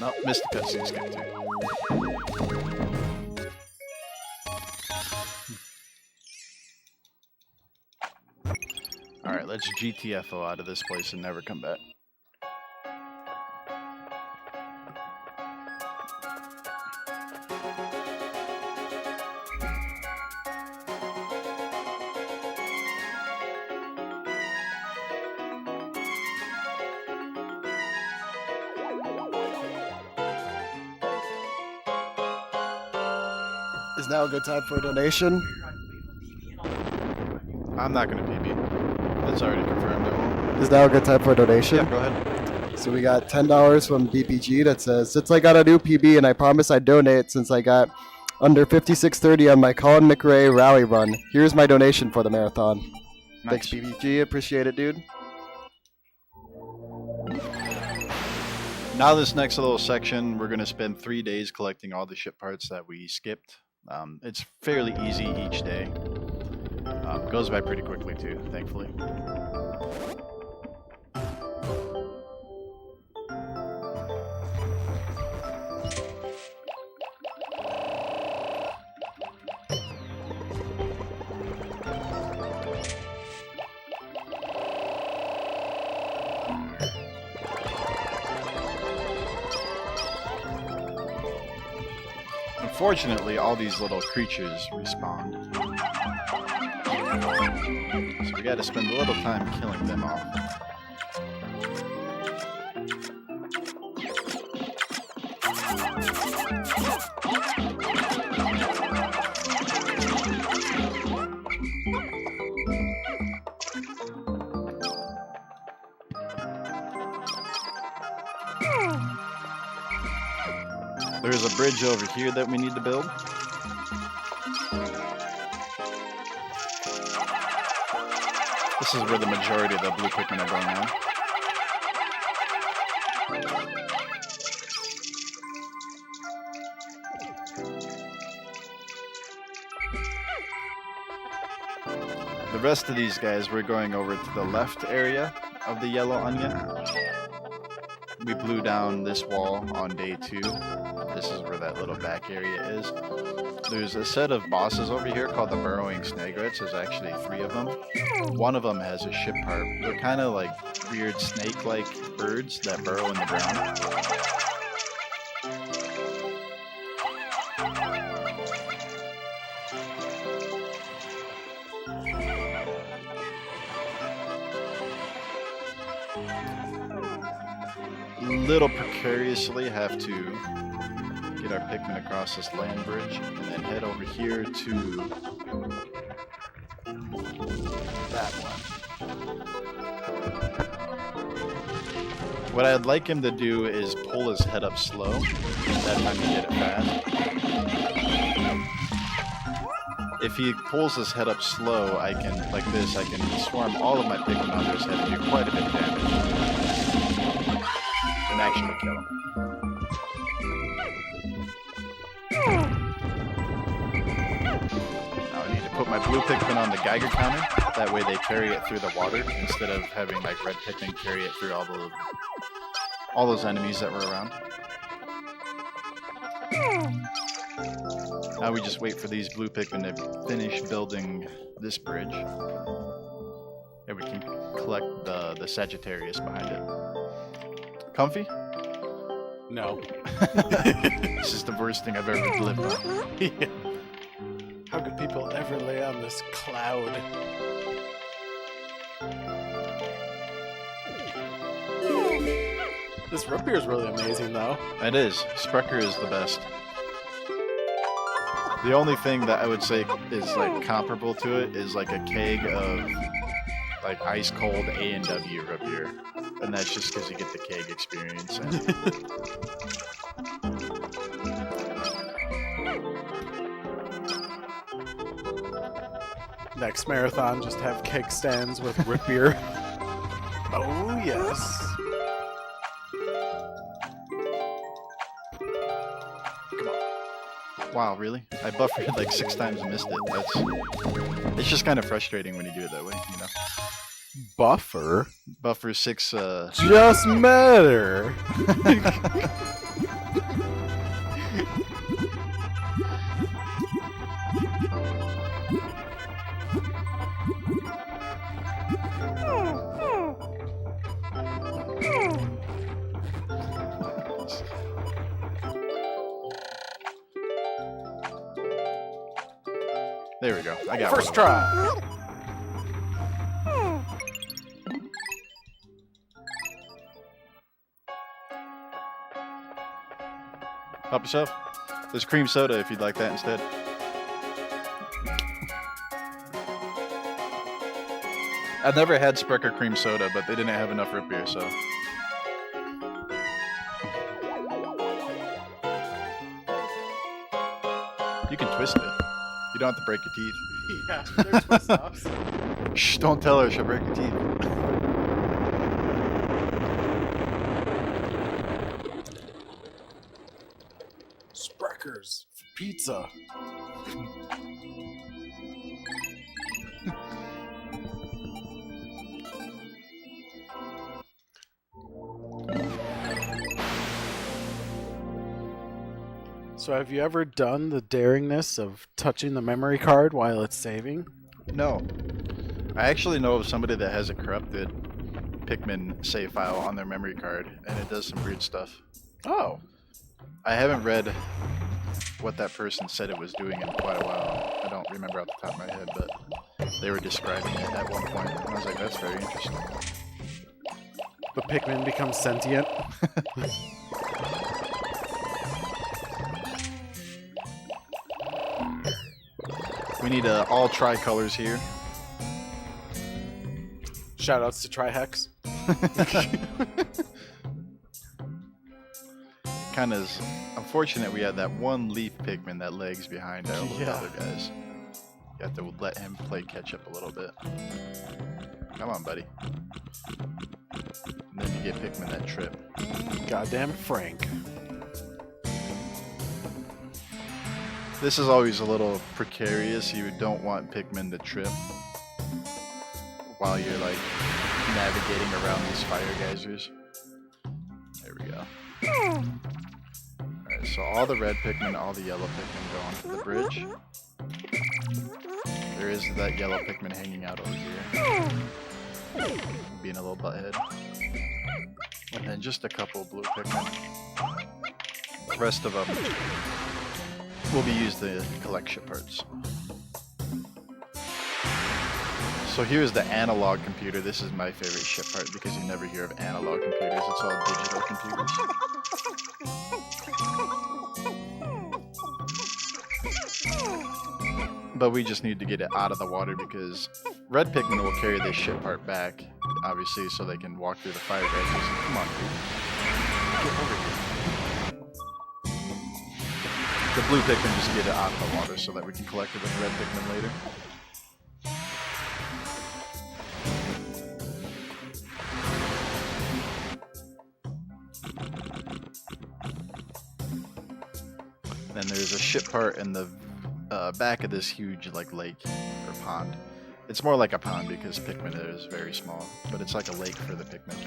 Nope, missed the cutscene skip too. Alright, let's GTFO out of this place and never come back. Is now a good time for a donation? I'm not going to PB. That's already confirmed. I won't. Is now a good time for a donation? Yeah, go ahead. So we got $10 from BPG that says, since I got a new PB and I promise I'd donate since I got under 56:30 on my Colin McRae rally run. Here's my donation for the marathon. Nice. Thanks, BPG. Appreciate it, dude. Now this next little section, we're going to spend 3 days collecting all the ship parts that we skipped. It's fairly easy each day. Goes by pretty quickly too, thankfully. Unfortunately, all these little creatures respawn. So we gotta spend a little time killing them all. There's a bridge over here that we need to build. This is where the majority of the blue Pikmin are going on. The rest of these guys, we're going over to the left area of the yellow onion. We blew down this wall on day 2. This is where that little back area is. There's a set of bosses over here called the burrowing snagrets. There's actually 3 of them. One of them has a ship part. They're kind of like weird snake-like birds that burrow in the ground. Little precariously have to get our Pikmin across this land bridge and then head over here to that one. What I'd like him to do is pull his head up slow. That time he did it fast. If he pulls his head up slow, I can, like this, I can swarm all of my Pikmin onto his head and do quite a bit of damage. And actually kill him. Now I need to put my blue Pikmin on the Geiger counter. That way they carry it through the water instead of having like red Pikmin carry it through all those enemies that were around. Now we just wait for these blue Pikmin to finish building this bridge. And we can collect the Sagittarius behind it. Comfy? No. This is the worst thing I've ever lived on. Yeah. How could people ever lay on this cloud? This root beer is really amazing, though. It is. Sprecher is the best. The only thing that I would say is like comparable to it is like a keg of like ice cold A&W root beer, and that's just because you get the keg experience. Next marathon, just have keg stands with root beer. Oh yes. Wow, really? I buffered like 6 times and missed it. It's just kind of frustrating when you do it that way, you know. Buffer? Buffer 6. Just matter. There we go. I got First one. try. Help yourself. There's cream soda if you'd like that instead. I've never had Sprecher cream soda, but they didn't have enough root beer, so. You can twist it. You don't have to break your teeth. Yeah, there's twist offs. Shh, don't tell her, she'll break your teeth. Spreckers for pizza. So have you ever done the daringness of touching the memory card while it's saving? No. I actually know of somebody that has a corrupted Pikmin save file on their memory card, and it does some weird stuff. Oh. I haven't read what that person said it was doing in quite a while. I don't remember off the top of my head, but they were describing it at one point, and I was like, that's very interesting. The Pikmin becomes sentient. We need all tricolors here. Shoutouts to Trihex. Kind of unfortunate we had that one leaf Pikmin that lags behind all the Yeah. other guys. You have to let him play catch up a little bit. Come on, buddy. And then you get Pikmin that trip. Goddamn Frank. This is always a little precarious. You don't want Pikmin to trip while you're like navigating around these fire geysers. There we go. Alright, so all the red Pikmin, all the yellow Pikmin go onto the bridge. There is that yellow Pikmin hanging out over here. Being a little butthead. And then just a couple blue Pikmin. The rest of them will be used to collect ship parts. So here's the analog computer. This is my favorite ship part because you never hear of analog computers. It's all digital computers. But we just need to get it out of the water because red Pikmin will carry this ship part back, obviously, so they can walk through the fire geysers. Come on, dude. Get over here. The blue Pikmin just get it out of the water so that we can collect it with the red Pikmin later. Then there's a ship part in the back of this huge like lake or pond. It's more like a pond because Pikmin is very small, but it's like a lake for the Pikmin.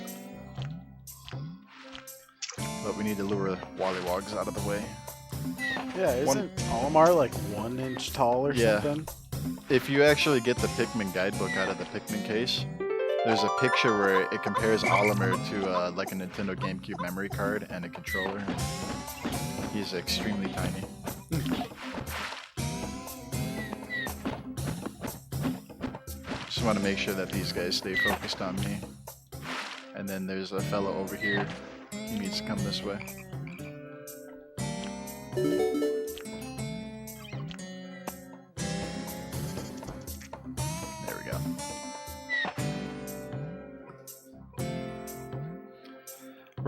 But we need to lure Wallywogs out of the way. Yeah, isn't Olimar like 1 inch tall or Yeah. something? If you actually get the Pikmin guidebook out of the Pikmin case, there's a picture where it compares Olimar to like a Nintendo GameCube memory card and a controller. He's extremely tiny. Just want to make sure that these guys stay focused on me. And then there's a fellow over here. He needs to come this way.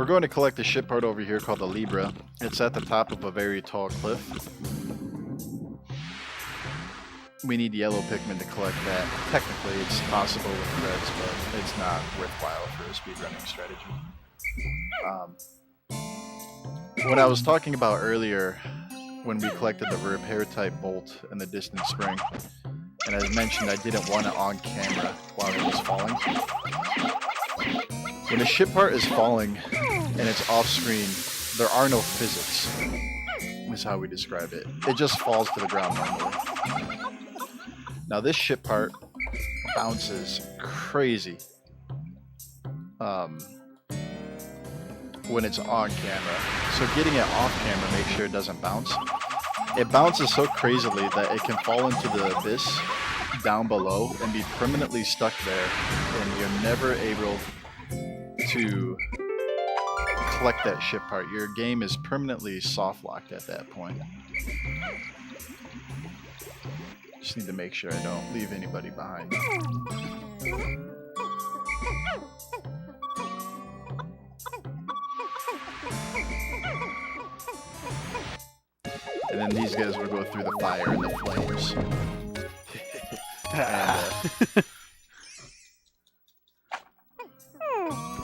We're going to collect a ship part over here called the Libra. It's at the top of a very tall cliff. We need yellow Pikmin to collect that. Technically, it's possible with reds, but it's not worthwhile for a speedrunning strategy. What I was talking about earlier, when we collected the repair-type bolt in the distant spring, and as mentioned, I didn't want it on camera while it was falling. When a ship part is falling and it's off-screen, there are no physics, is how we describe it. It just falls to the ground normally. Now this ship part bounces crazy when it's on camera. So getting it off camera, make sure it doesn't bounce. It bounces so crazily that it can fall into the abyss down below and be permanently stuck there, and you're never able to collect that ship part. Your game is permanently soft locked at that point. Just need to make sure I don't leave anybody behind. And then these guys will go through the fire and the flames. And,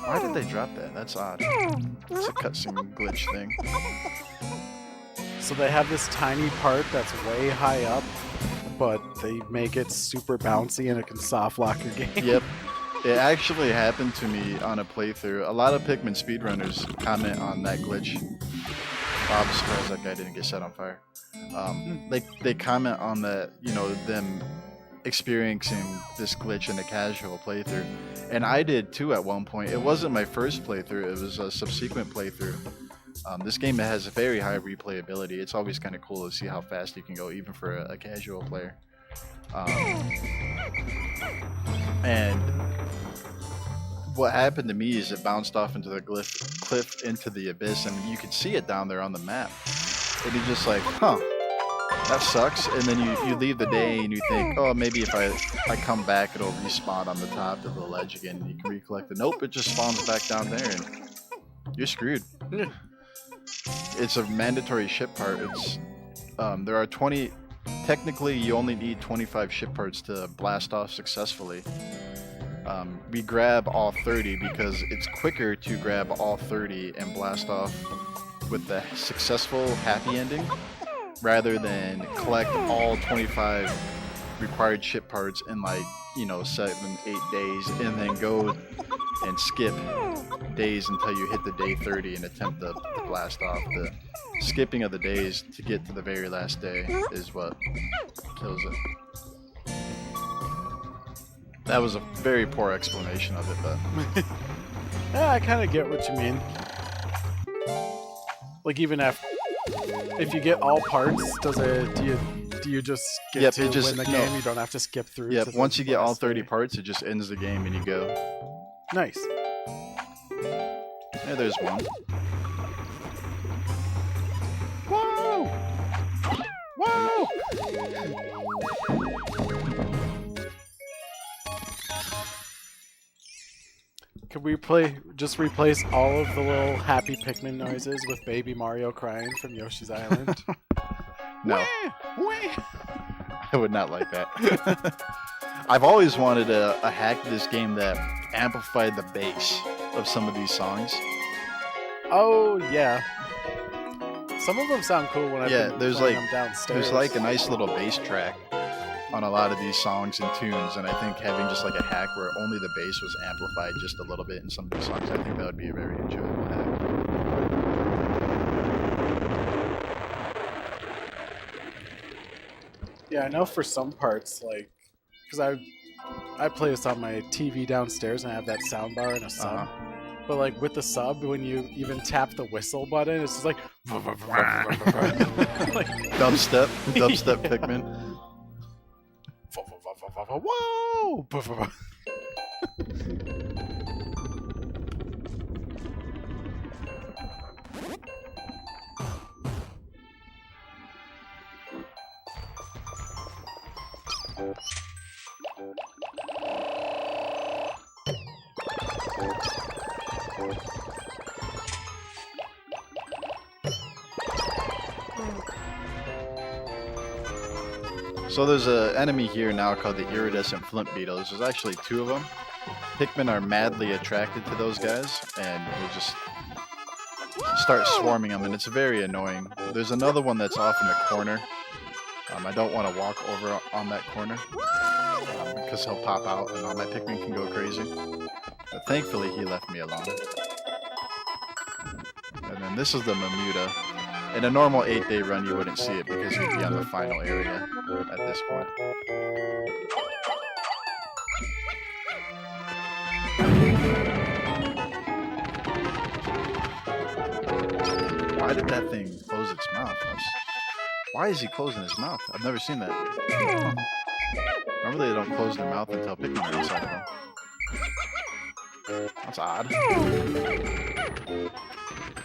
why did they drop that? That's odd. It's a cutscene glitch thing. So they have this tiny part that's way high up, but they make it super bouncy and it can soft lock your game. Yep. It actually happened to me on a playthrough. A lot of Pikmin speedrunners comment on that glitch. I'm surprised that guy didn't get set on fire. They comment on that, you know, them experiencing this glitch in a casual playthrough. And I did too at one point. It wasn't my first playthrough, it was a subsequent playthrough. This game has a very high replayability. It's always kind of cool to see how fast you can go, even for a casual player. And what happened to me is it bounced off into the cliff into the abyss, and you could see it down there on the map. And you're just like, huh, that sucks. And then you leave the day and you think, oh, maybe if I come back, it'll respawn on the top of the ledge again and you can recollect it. Nope, it just spawns back down there and you're screwed. It's a mandatory ship part. It's there are 20. Technically, you only need 25 ship parts to blast off successfully. We grab all 30 because it's quicker to grab all 30 and blast off with the successful happy ending rather than collect all 25 required ship parts in like, you know, 7-8 days and then go and skip days until you hit the day 30 and attempt to blast off. The skipping of the days to get to the very last day is what kills it. That was a very poor explanation of it, but Yeah, I kind of get what you mean. Like even if you get all parts, do you just get to win the game? You don't have to skip through. Yep. Once you get all 30 parts, it just ends the game and you go. Nice. Yeah, there's one. Whoa! Whoa! Could we just replace all of the little happy Pikmin noises with Baby Mario crying from Yoshi's Island? No. I would not like that. I've always wanted a hack to this game that amplified the bass of some of these songs. Oh, yeah. Some of them sound cool when there's playing them downstairs. There's like a nice little bass track on a lot of these songs and tunes, and I think having just like a hack where only the bass was amplified just a little bit in some of these songs, I think that would be a very enjoyable hack. Yeah, I know for some parts, like, because I play this on my TV downstairs and I have that soundbar and a sub. But like with the sub, when you even tap the whistle button, it's just like like dubstep Pikmin. Whoa! So there's an enemy here now called the iridescent flint beetles. There's actually 2 of them. Pikmin are madly attracted to those guys, and will just start swarming them, and it's very annoying. There's another one that's off in the corner. I don't want to walk over on that corner because he'll pop out and all my Pikmin can go crazy. But thankfully he left me alone. And then this is the Mamuta. In a normal 8-day run you wouldn't see it because you'd be on the final area at this point. Why did that thing close its mouth? Why is he closing his mouth? I've never seen that. Huh. Normally they don't close their mouth until Pikmin are inside of them. That's odd.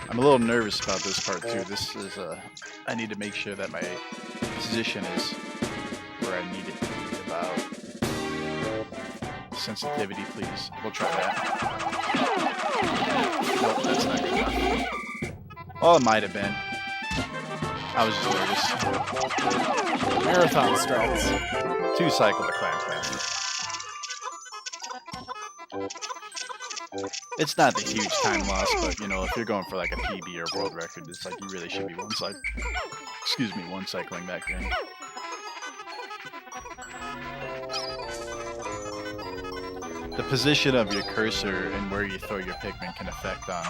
I'm a little nervous about this part too. This is I need to make sure that my position is where I need it to be. About sensitivity, please. We'll try that. Nope, that's not good enough. Oh, it might have been. I was just nervous. Marathon strats. 2 cycle the clam clam. It's not a huge time loss, but you know, if you're going for like a PB or world record, it's like you really should be one cycling that thing. The position of your cursor and where you throw your Pikmin can affect on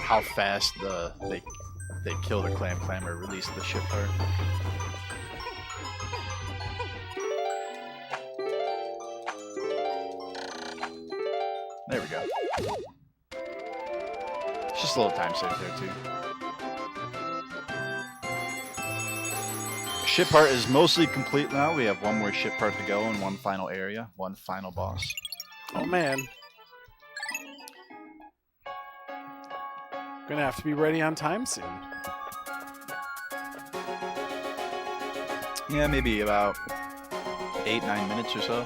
how fast they kill the clam or release the ship part. There we go. It's just a little time save there too. Ship part is mostly complete now. We have 1 more ship part to go and 1 final area, 1 final boss. Oh man. Gonna have to be ready on time soon. Yeah, maybe about 8-9 minutes or so.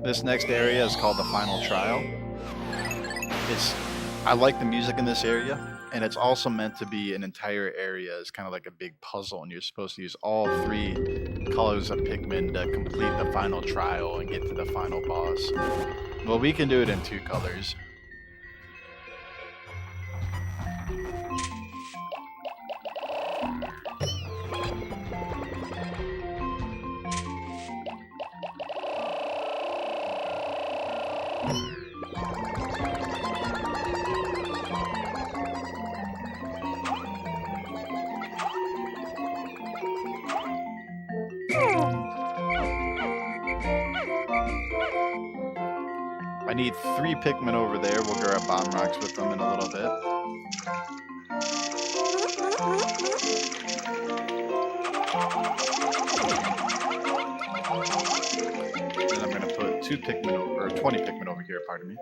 This next area is called the Final Trial. I like the music in this area, and it's also meant to be an entire area. It's kind of like a big puzzle, and you're supposed to use all 3 colors of Pikmin to complete the final trial and get to the final boss. Well, we can do it in 2 colors. I need 3 Pikmin over there. We'll grab bomb rocks with them in a little bit. Then I'm going to put 2 Pikmin over, or 20 Pikmin over here, pardon me.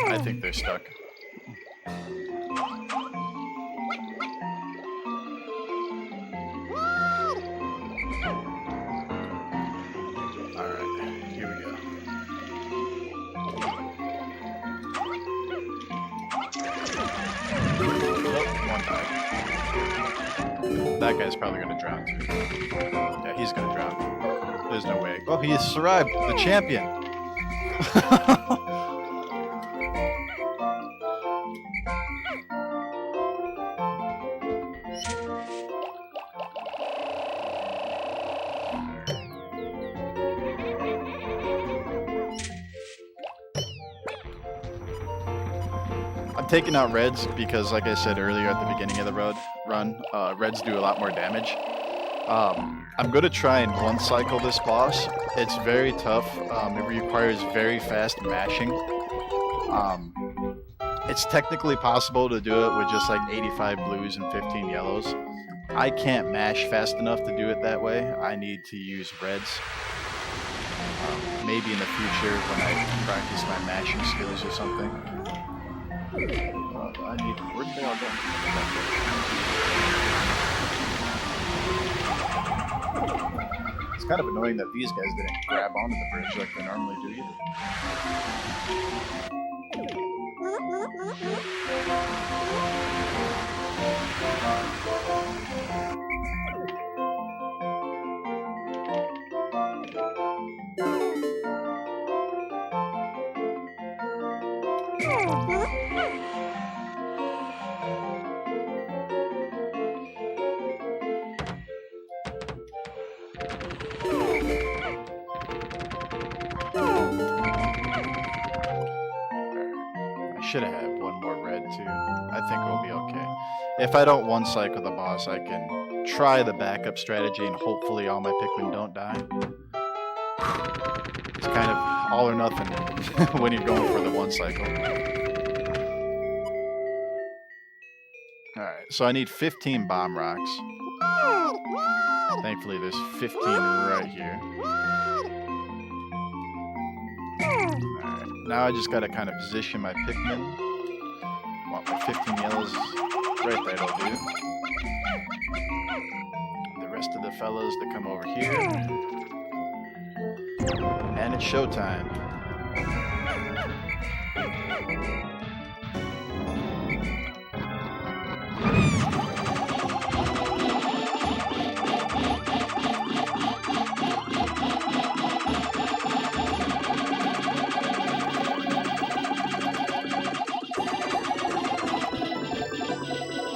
I think they're stuck. Alright, here we go. Oh, 1 died. That guy's probably gonna drown too. Yeah, he's gonna drown. There's no way. Oh, he has survived! The champion! I'm taking out reds because, like I said earlier at the beginning of the run, reds do a lot more damage. I'm going to try and one-cycle this boss. It's very tough. It requires very fast mashing. It's technically possible to do it with just like 85 blues and 15 yellows. I can't mash fast enough to do it that way. I need to use reds. Maybe in the future when I practice my mashing skills or something. Where did they all go? It's kind of annoying that these guys didn't grab onto the bridge like they normally do either. Should have had one more red too. I think we'll be okay. If I don't one cycle the boss, I can try the backup strategy and hopefully all my Pikmin don't die. It's kind of all or nothing when you're going for the one cycle. Alright, so I need 15 bomb rocks. Thankfully there's 15 right here. Now I just gotta kind of position my Pikmin. Want my 15 yellows right there, that'll do. The rest of the fellows that come over here. And it's showtime.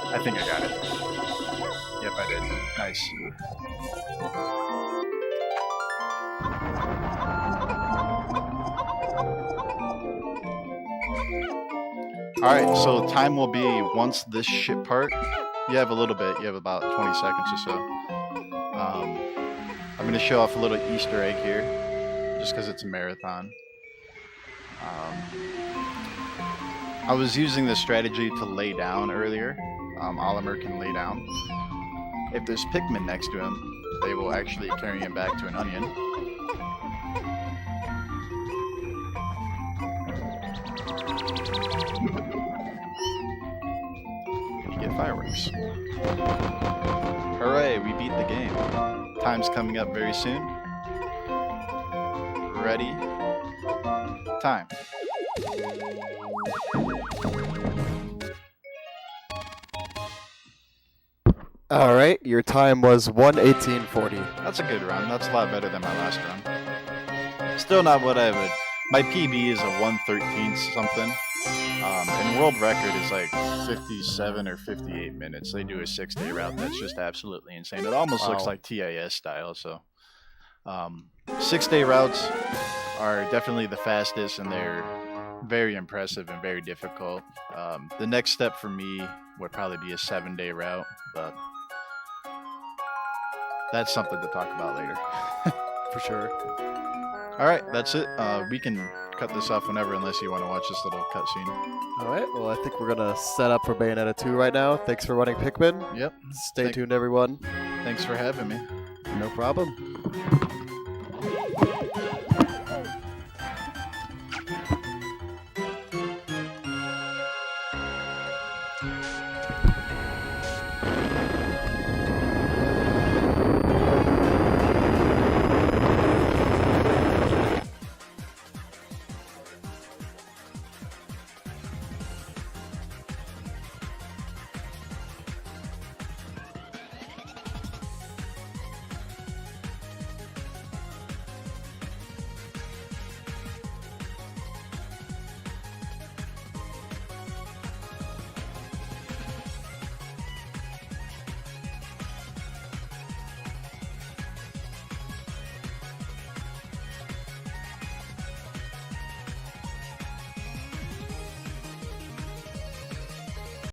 I think I got it. Yep, I did. Nice. Alright, so time will be once this ship part. You have a little bit. You have about 20 seconds or so. I'm going to show off a little Easter egg here, just because it's a marathon. I was using this strategy to lay down earlier. Oliver can lay down. If there's Pikmin next to him, they will actually carry him back to an onion. You get fireworks. Hooray, we beat the game. Time's coming up very soon. Ready? Time. All right, your time was 1:18:40. That's a good run. That's a lot better than my last run. Still not what I would. My PB is a 1:13 something. And world record is like 57 or 58 minutes. They do a 6-day route. That's just absolutely insane. It almost looks like TIS style. So 6-day routes are definitely the fastest, and they're very impressive and very difficult. The next step for me would probably be a 7-day route, but that's something to talk about later. For sure. All right, that's it. We can cut this off whenever, unless you want to watch this little cutscene. All right, well, I think we're going to set up for Bayonetta 2 right now. Thanks for running Pikmin. Yep. Stay tuned, everyone. Thanks for having me. No problem.